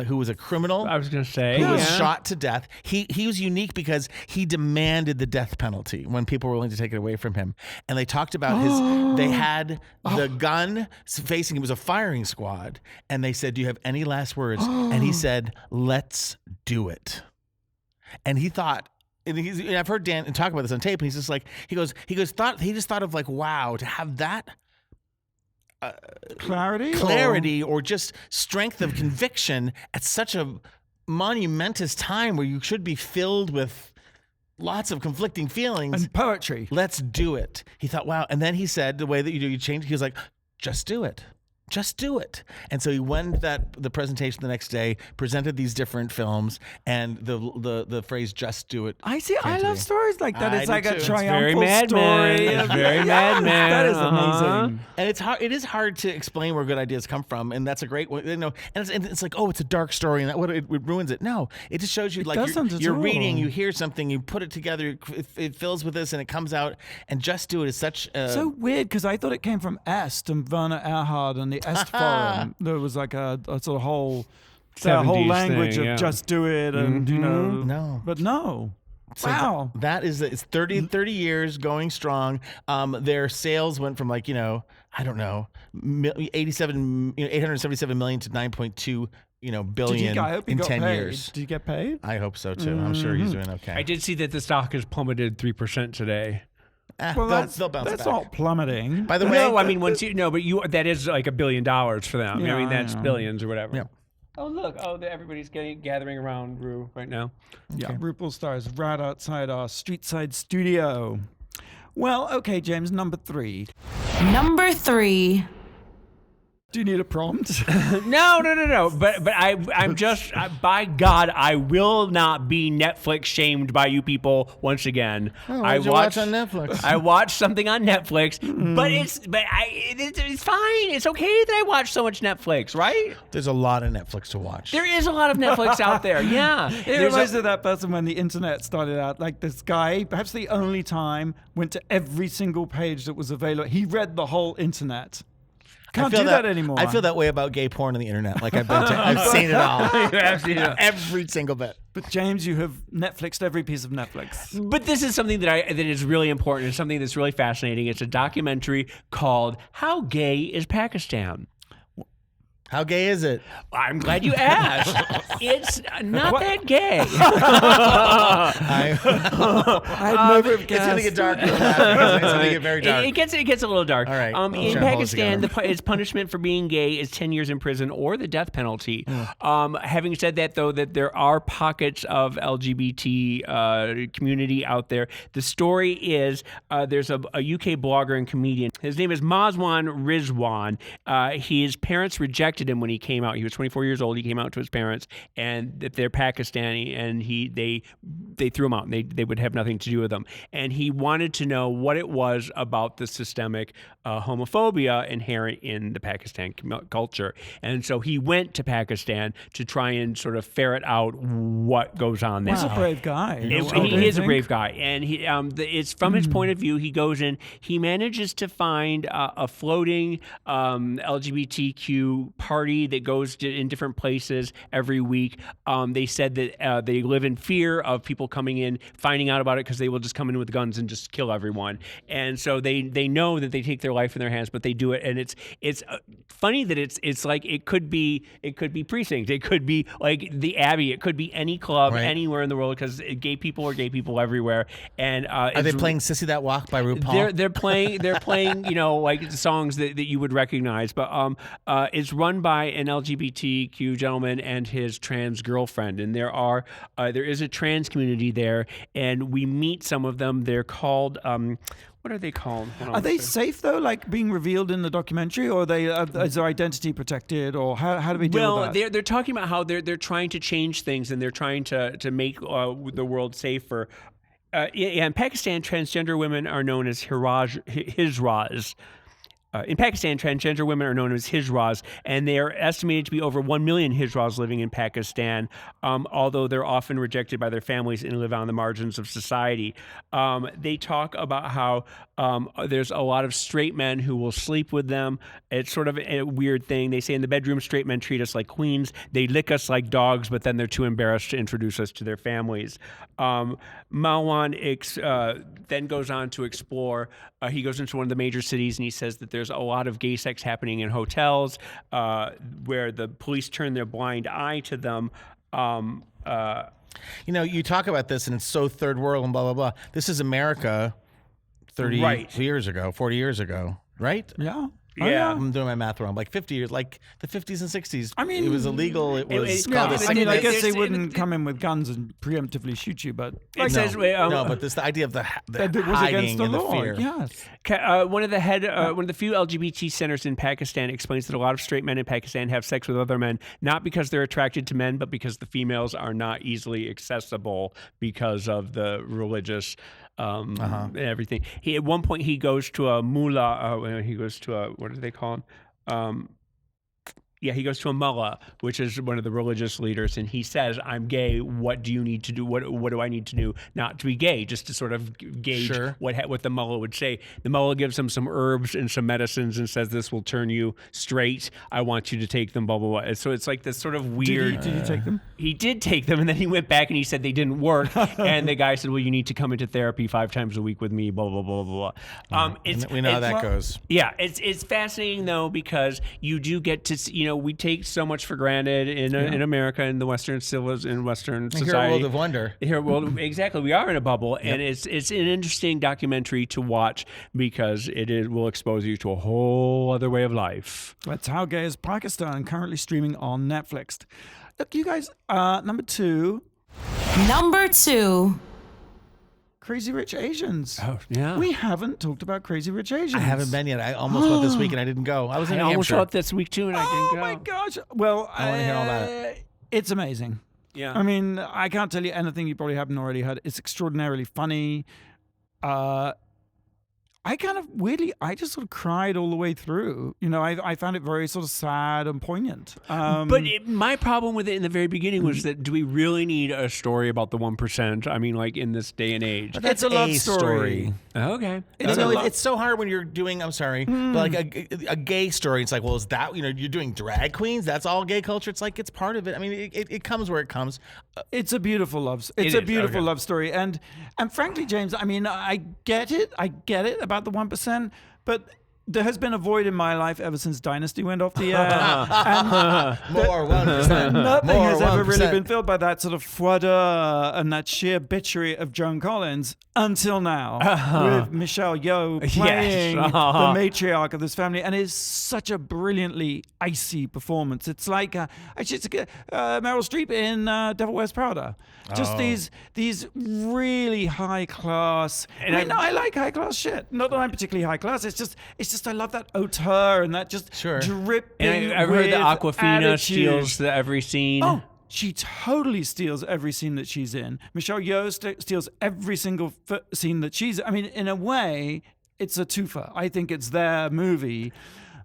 who was a criminal. I was going to say. Who was shot to death. He was unique because he demanded the death penalty when people were willing to take it away from him. And they talked about they had the gun facing him. It was a firing squad. And they said, do you have any last words? And he said, let's do it. And he thought, and I've heard Dan talk about this on tape, and he's just like, he just thought of like, wow, to have that clarity or just strength of conviction at such a monumentous time where you should be filled with lots of conflicting feelings and poetry. Let's do it. He thought, wow. And then he said, the way that you change, he was like, just do it. Just do it. And so he went the presentation the next day, presented these different films, and the phrase "just do it." I see. I love stories like that. It's like a triumphal very Mad story. Men. It's very Mad Men. That is amazing. And it's hard. It is hard to explain where good ideas come from, and that's a great one. And it's like, oh, it's a dark story, and it ruins it. No, it just shows you like you're reading, you hear something, you put it together, it fills with this, and it comes out. And "just do it" is such so weird because I thought it came from Est and Werner Erhard and the Est Forum. There was like a sort of whole language of just do it and no. But no. So wow. That is, it's 30 years going strong. Their sales went from like, I don't know, 877 million to 9.2 billion in 10 years. Did you get paid? I hope so too. I'm sure he's doing okay. I did see that the stock has plummeted 3% today. Well, they'll bounce that's back. not plummeting. By the way, No, I mean that is like $1 billion for them. Yeah, I mean that's I know. billions or whatever. Yeah. Oh look! Everybody's gathering around Ru right now. Yeah, RuPaul's stars right outside our street side studio. Well, okay, James, number 3. Number 3. Do you need a prompt? No. But I'm just by God, I will not be Netflix shamed by you people once again. Oh, what did you watch on Netflix? I watched something on Netflix, but it's fine. It's okay that I watch so much Netflix, right? There's a lot of Netflix to watch. There is a lot of Netflix out there. Yeah. It reminds me of that person when the internet started out. Like this guy, perhaps the only time, went to every single page that was available. He read the whole internet. Can't do that anymore. I feel that way about gay porn on the internet. Like I've seen it all. I've seen it. Every single bit. But James, you have Netflixed every piece of Netflix. But this is something that is really important. It's something that's really fascinating. It's a documentary called "How Gay Is Pakistan?" How gay is it? I'm glad you asked. It's not that gay. I'd never It's going to get dark. It's going to get very dark. It gets a little dark. All right. In Pakistan, its punishment for being gay is 10 years in prison or the death penalty. Having said that, though, that there are pockets of LGBT community out there. The story is there's a UK blogger and comedian. His name is Mazwan Rizwan. His parents rejected him when he came out. He was 24 years old. He came out to his parents, and they're Pakistani, and they threw him out. And they would have nothing to do with him. And he wanted to know what it was about the systemic homophobia inherent in the Pakistan culture. And so he went to Pakistan to try and sort of ferret out what goes on there. He's a brave guy. He is a brave guy, and it's from his point of view. He goes in. He manages to find a floating LGBTQ party that goes in different places every week. They said that they live in fear of people coming in, finding out about it, because they will just come in with guns and just kill everyone. And so they know that they take their life in their hands, but they do it. And it's funny that it's like it could be Precinct, it could be like the Abbey, it could be any club anywhere in the world, because gay people are gay people everywhere. And are they playing "Sissy That Walk" by RuPaul? They're playing like songs that you would recognize, but it's run by an LGBTQ gentleman and his trans girlfriend, and there is a trans community there, and we meet some of them. They're called what are they called? Are they safe though, like being revealed in the documentary, or is their identity protected, or how do we deal with that? Well, they're talking about how they're trying to change things, and they're trying to make the world safer. In Pakistan, transgender women are known as hijras. in Pakistan, transgender women are known as hijras, and they are estimated to be over 1 million hijras living in Pakistan, although they're often rejected by their families and live on the margins of society. They talk about how there's a lot of straight men who will sleep with them. It's sort of a weird thing. They say in the bedroom, straight men treat us like queens. They lick us like dogs, but then they're too embarrassed to introduce us to their families. Malwan then goes on to explore. He goes into one of the major cities and he says that there's a lot of gay sex happening in hotels where the police turn their blind eye to them. You talk about this and it's so third world and blah, blah, blah. This is America 30 years ago, 40 years ago, right? Yeah. Yeah. I'm doing my math wrong. Like 50 years, like the 50s and 60s. I mean, it was illegal. It was Yeah, called I mean, I guess there's- they wouldn't come in with guns and preemptively shoot you, but It says, no, but this the idea of the that it was hiding against the and law. the fear. Yes. one of the few LGBT centers in Pakistan explains that a lot of straight men in Pakistan have sex with other men, not because they're attracted to men, but because the females are not easily accessible because of the religious and everything. At one point he goes to a mullah. He goes to a, what do they call him? He goes to a mullah, which is one of the religious leaders, and he says, "I'm gay. What do you need to do? What do I need to do not to be gay?" Just to sort of gauge what the mullah would say. The mullah gives him some herbs and some medicines and says, "This will turn you straight. I want you to take them." Blah blah blah. And so it's like this sort of weird. Did you take them? He did take them, and then he went back and he said they didn't work. And the guy said, "Well, you need to come into therapy 5 times a week with me." Blah blah blah blah blah. We know how that goes. Yeah, it's fascinating though because you do get to we take so much for granted in America in the Western society. Here, a world of wonder. Exactly. We are in a bubble, and it's an interesting documentary to watch because it will expose you to a whole other way of life. That's How Gay is Pakistan, currently streaming on Netflix. Look, you guys, number 2. Number 2. Crazy Rich Asians. Oh, yeah. We haven't talked about Crazy Rich Asians. I haven't been yet. I almost went this week and I didn't go. I was in I New almost Hampshire. saw it this week too, and I didn't go. Oh my gosh. Well, I wanna hear all about it. It's amazing. Yeah. I mean, I can't tell you anything you probably haven't already heard. It's extraordinarily funny. I kind of weirdly, I just sort of cried all the way through. I found it very sort of sad and poignant. But my problem with it in the very beginning was that do we really need a story about the 1%? I mean, like in this day and age. It's a love story. Okay. It's so hard when you're doing, I'm sorry, but like a gay story. It's like, well, is that, you're doing drag queens? That's all gay culture. It's like, it's part of it. I mean, it comes where it comes. It's a beautiful love. Love story, and frankly, James, I mean, I get it about the 1%, but there has been a void in my life ever since Dynasty went off the air. And More 1%. Nothing More has ever 1%. really been filled by that sort of flutter and that sheer bitchery of Joan Collins until now, with Michelle Yeoh playing the matriarch of this family, and it's such a brilliantly icy performance. It's like it's Meryl Streep in Devil Wears Prada. Just these really high class. And I like high class shit. Not that I'm particularly high class. It's just I love that hauteur and that just dripping. And I've heard that Awkwafina attitude. steals every scene. Oh, she totally steals every scene that she's in. Michelle Yeoh steals every single scene that she's. I mean, in a way, it's a twofer. I think it's their movie.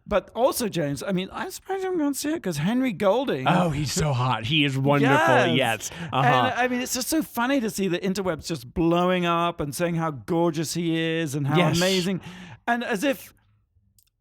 But also, James, I mean, I'm surprised I'm going to see it because Henry Golding. Oh, he's so hot. He is wonderful. Yes. And I mean, it's just so funny to see the interwebs just blowing up and saying how gorgeous he is and how amazing. And as if,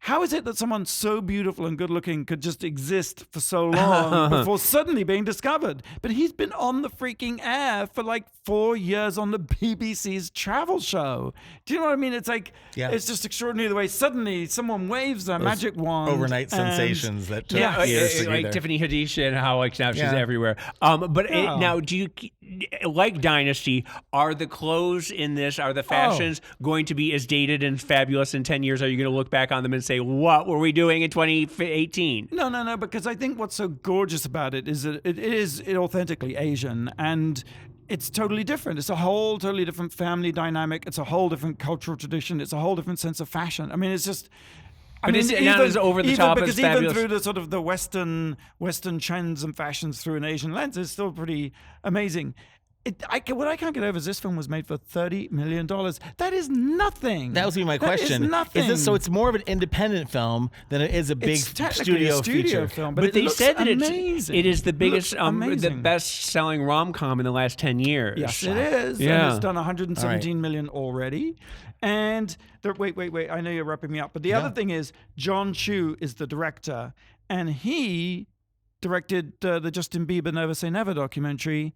how is it that someone so beautiful and good looking could just exist for so long before suddenly being discovered? But he's been on the freaking air for like 4 years on the BBC's travel show. Do you know what I mean? It's like, it's just extraordinary the way suddenly someone waves a magic wand. Overnight sensations that took Yeah, years to get like there. Tiffany Haddish and how like now she's everywhere. Now, do you like Dynasty? Are the clothes in this, are the fashions going to be as dated and fabulous in 10 years? Are you going to look back on them and say, what were we doing in 2018? No, because I think what's so gorgeous about it is that it is authentically Asian, and it's totally different. It's a whole totally different family dynamic. It's a whole different cultural tradition. It's a whole different sense of fashion. I mean, it's just... But is it not as over the top as fabulous? Even through the sort of the Western trends and fashions through an Asian lens, it's still pretty amazing. What I can't get over is this film was made for $30 million. That is nothing. That was my question. Is nothing. So it's more of an independent film than it is a big studio feature film, but they said that amazing. it is the biggest, the amazing. best-selling rom-com in the last 10 years. Yes, it is. Yeah. And it's done 117 million already. And wait. I know you're wrapping me up. But the other thing is, John Chu is the director, and he directed the Justin Bieber Never Say Never documentary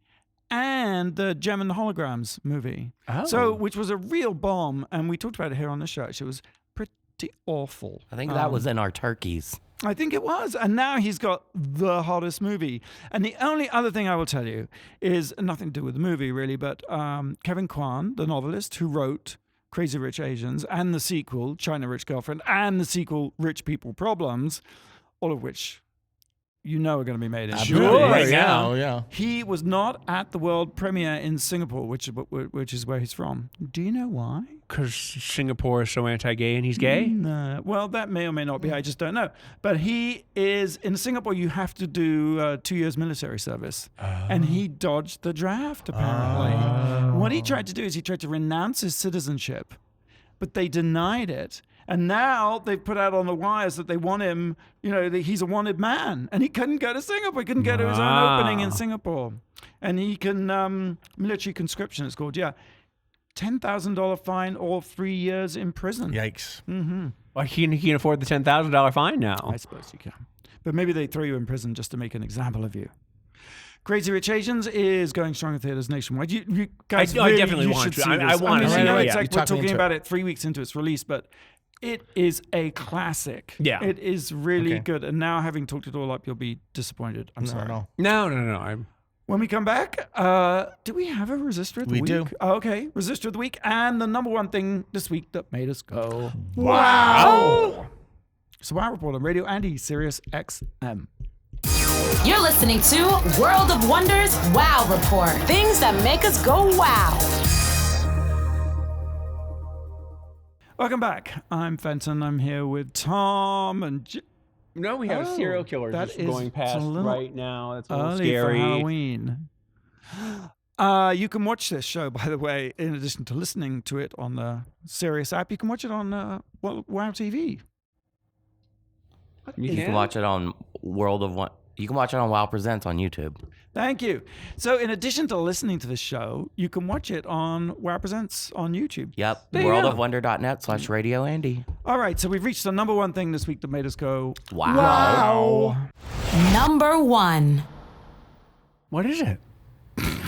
and the Gem and the Holograms movie. Oh. So, which was a real bomb. And we talked about it here on the show. It was pretty awful. I think that was in our turkeys. I think it was. And now he's got the hottest movie. And the only other thing I will tell you is nothing to do with the movie, really, but Kevin Kwan, the novelist who wrote Crazy Rich Asians and the sequel, China Rich Girlfriend, and the sequel, Rich People Problems, all of which are going to be made in right now. Yeah. He was not at the world premiere in Singapore, which is where he's from. Do you know why? Because Singapore is so anti-gay and he's gay? No. Well, that may or may not be. I just don't know. But he is, in Singapore, you have to do 2 years military service. And he dodged the draft, apparently. What he tried to do is he tried to renounce his citizenship, but they denied it. And now they've put out on the wires that they want him, that he's a wanted man. And he couldn't go to Singapore. He couldn't go to his own opening in Singapore. And he can, military conscription it's called, $10,000 fine or 3 years in prison. Yikes. Mm-hmm. Well, he can afford the $10,000 fine now. I suppose you can. But maybe they throw you in prison just to make an example of you. Crazy Rich Asians is going strong in theaters nationwide. You guys I definitely want should to. see I this. want to see it. It's like You're we're talking into about it 3 weeks into its release, but it is a classic. Yeah. It is really Okay. good. And now, having talked it all up, you'll be disappointed. I'm sorry. No. When we come back, do we have a Resistor of the week? We do. Oh, okay. Resistor of the week. And the number one thing this week that made us go, Wow. So Wow Report on Radio Andy, SiriusXM. You're listening to World of Wonders Wow Report. Things that make us go wow. Welcome back. I'm Fenton. I'm here with Tom and No, we have a serial killer that just is going past a little right now. That's a little early scary. for Halloween. You can watch this show, by the way, in addition to listening to it on the Sirius app. You can watch it on Wow TV. You can watch it on You can watch it on Wow Presents on YouTube. Thank you. So in addition to listening to the show, you can watch it on Wow Presents on YouTube. Yep. There you go. worldofwonder.net/Radio Andy. All right, so we've reached the number one thing this week that made us go, Wow. Number one. What is it?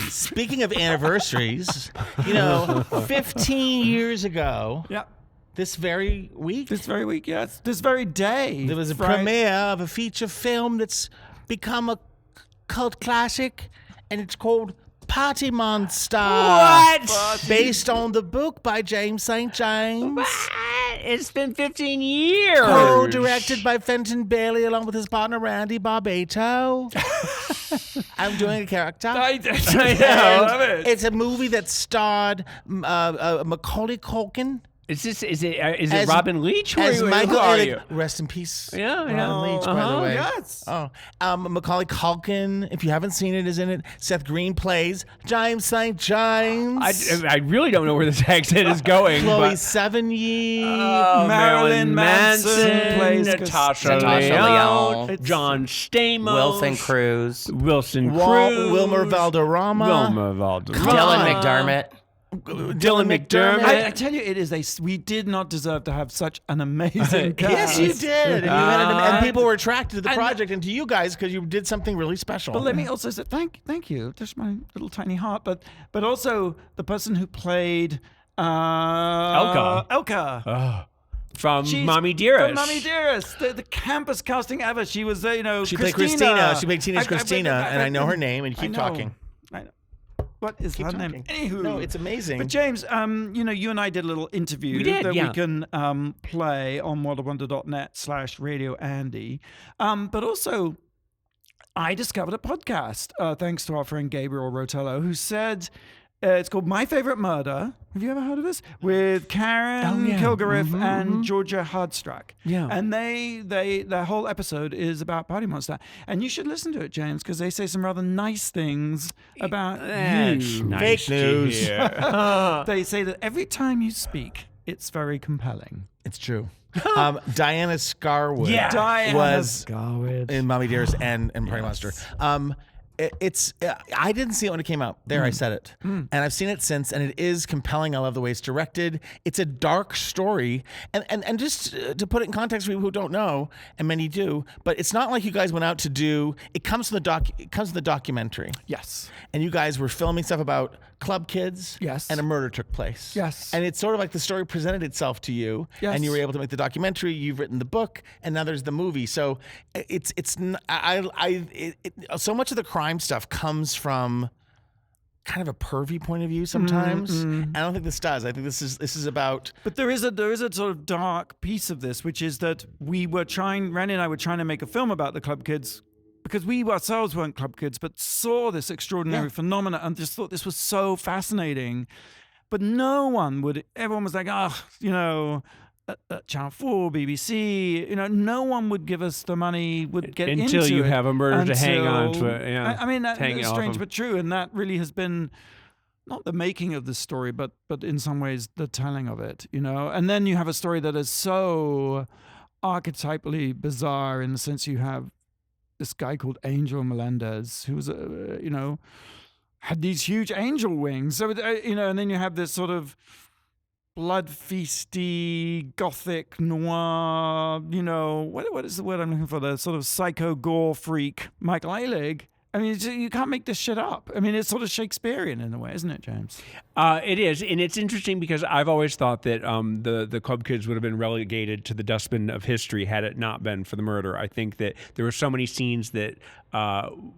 Speaking of anniversaries, 15 years ago, yeah, this very week, this very week, yes, this very day. there was a Friday. premiere of a feature film that's become a cult classic, and it's called Party Monster. What? Based on the book by James St. James. It's been 15 years. Co-directed by Fenton Bailey along with his partner Randy Barbato. I'm doing a character. I And love it. It's a movie that starred Macaulay Culkin Is it as- Robin Leach? as Who Michael. are you? Rest in peace. Yeah. Robin Leach, by the way. Yes. Macaulay Culkin, if you haven't seen it, is in it. Seth Green plays James St. James. I really don't know where this accent is going. Chloe but- Sevigny. Marilyn Manson plays Natasha Natasha Leone, Leone. John Stamos, Wilson Cruz. Wilmer Valderrama. Dylan McDermott. Dylan McDermott. I tell you, it is we did not deserve to have such an amazing cast. Yes, you did. And, and people were attracted to the and- project and to you guys because you did something really special. But let me also say thank you. Just my little tiny heart, but also the person who played Elka. from She's- Mommy Dearest. From Mommy Dearest, the campus casting ever. She was, She played Christina. She played Teenage Christina, and I know her name, and you keep talking. I know. What is her name? Anywho. No, it's amazing. But James, you and I did a little interview We did, that yeah. we can play on worldofwonder.net/Radio Andy. But also, I discovered a podcast thanks to our friend Gabriel Rotello, who said It's called My Favorite Murder. Have you ever heard of this? With Karen Kilgariff and Georgia Hardstrack. Yeah. And their whole episode is about Party Monster. And you should listen to it, James, because they say some rather nice things about you. Fake news. They say that every time you speak, it's very compelling. It's true. Diana Scarwood Diana was Scarwood. in Mommy Dearest and Party Monster. It's I didn't see it when it came out. I said it. And I've seen it since, and it is compelling. I love the way it's directed. It's a dark story. And just to put it in context for people who don't know, and many do, but it's not like you guys went out to do, it comes from the documentary. Yes. And you guys were filming stuff about club kids. Yes. And a murder took place. Yes. And it's sort of like the story presented itself to you. Yes. And you were able to make the documentary, you've written the book, and now there's the movie. So so much of the crime stuff comes from kind of a pervy point of view sometimes. I don't think this does. I think this is about. But there is a sort of dark piece of this, which is that Randy and I were trying to make a film about the club kids because we ourselves weren't club kids, but saw this extraordinary phenomena and just thought this was so fascinating. But everyone was like, Channel 4, BBC, no one would give us the money, would get until into you it have a murder to hang on to it. Yeah. I mean, that's strange off but true, and that really has been not the making of the story, but in some ways the telling of it, And then you have a story that is so archetypally bizarre in the sense you have this guy called Angel Melendez, who was, had these huge angel wings. So, and then you have this sort of blood feasty, gothic, noir, what is the word I'm looking for? The sort of psycho gore freak, Michael Eilig. I mean, you can't make this shit up. I mean, it's sort of Shakespearean in a way, isn't it, James? It is, and it's interesting because I've always thought that the club kids would have been relegated to the dustbin of history had it not been for the murder. I think that there were so many scenes that,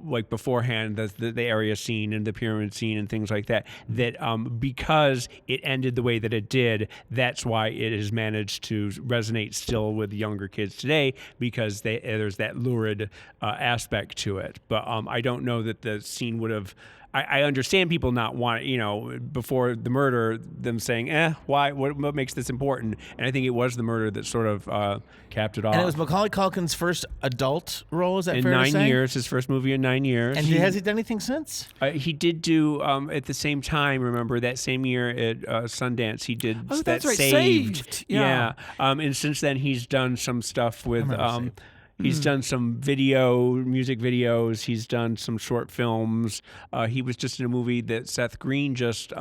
like beforehand, the area scene and the pyramid scene and things like that, that because it ended the way that it did, that's why it has managed to resonate still with younger kids today, because there's that lurid aspect to it. But I don't know that the scene would have. I understand people not want, before the murder, them saying, why? What makes this important? And I think it was the murder that sort of capped it off. And it was Macaulay Culkin's first adult role, is that fair to say? In 9 years, his first movie in 9 years. And has he done anything since? He did do, at the same time, remember, that same year at Sundance, he did that that's right, Saved. Yeah. And since then, he's done some stuff with... He's done some music videos. He's done some short films. He was just in a movie that Seth Green just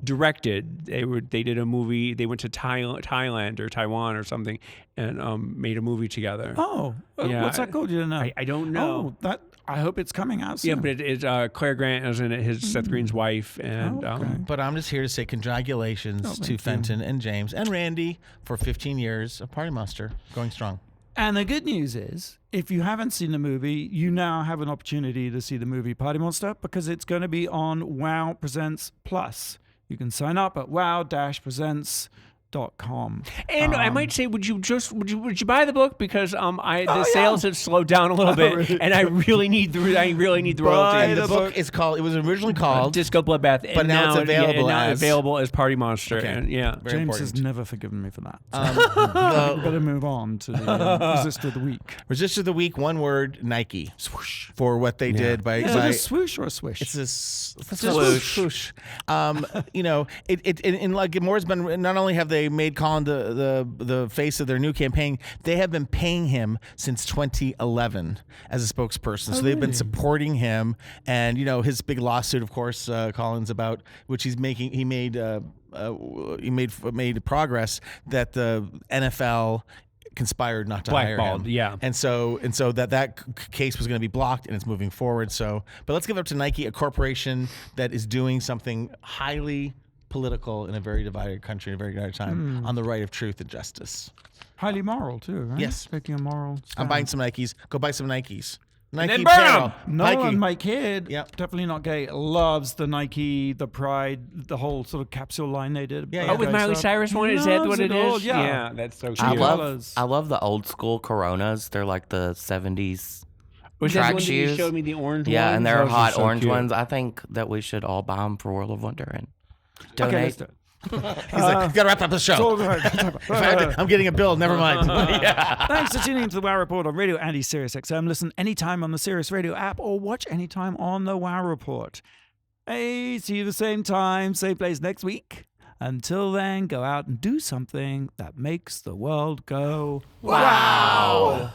directed. They did a movie. They went to Thailand or Taiwan or something and made a movie together. Oh, yeah. What's that called? You don't know? I don't know. Oh, I hope it's coming out soon. Yeah, but it's Claire Grant is in it. Seth Green's wife, and But I'm just here to say congratulations to Fenton and James and Randy for 15 years of Party Monster, going strong. And the good news is, if you haven't seen the movie, you now have an opportunity to see the movie Party Monster because it's going to be on Wow Presents Plus. You can sign up at wow-presents.com. And I might say, would you buy the book because the sales have slowed down a little bit, and I really need the royalty. The book is called. It was originally called Disco Bloodbath, but now it's available as Party Monster. Okay. And, yeah, James important. has never forgiven me for that. So better move on to the Resistor of the Week. Resistor of the Week. One word: Nike. Swoosh for what they did by. Is it a swoosh or a swish? It's a swoosh. Moore's been. Not only have they made Colin the face of their new campaign, they have been paying him since 2011 as a spokesperson. So they've been supporting him, and his big lawsuit, of course, Colin's about, which he made progress that the NFL conspired not to hire him. Yeah. And so that case was going to be blocked, and it's moving forward. So, but let's give it up to Nike, a corporation that is doing something highly political in a very divided country, in a very divided time, on the right of truth and justice. Highly moral too, right? Yes. Speaking of moral. I'm buying some Nikes. Go buy some Nikes. Nike then burn 'em! apparel. Nolan, my kid, Yep. definitely not gay, loves the Nike, the Pride, the whole sort of capsule line they did. Yeah, yeah. with Miley Cyrus one, is that what it all, is? yeah. That's so cute. I Colors. love the old school Coronas. They're like the 70s. Was that the track one that you shoes. showed me the orange Yeah, ones? and they're Those are hot so orange cute. ones. I think that we should all buy them for World of Wonder and donate. Okay, let's do it. He's like, gotta wrap up the show. I'm getting a bill. Never mind. Yeah. Thanks for tuning into the Wow Report on Radio Andy SiriusXM. Listen anytime on the Sirius Radio app or watch anytime on the Wow Report. Hey, see you the same time, same place next week. Until then, go out and do something that makes the world go Wow.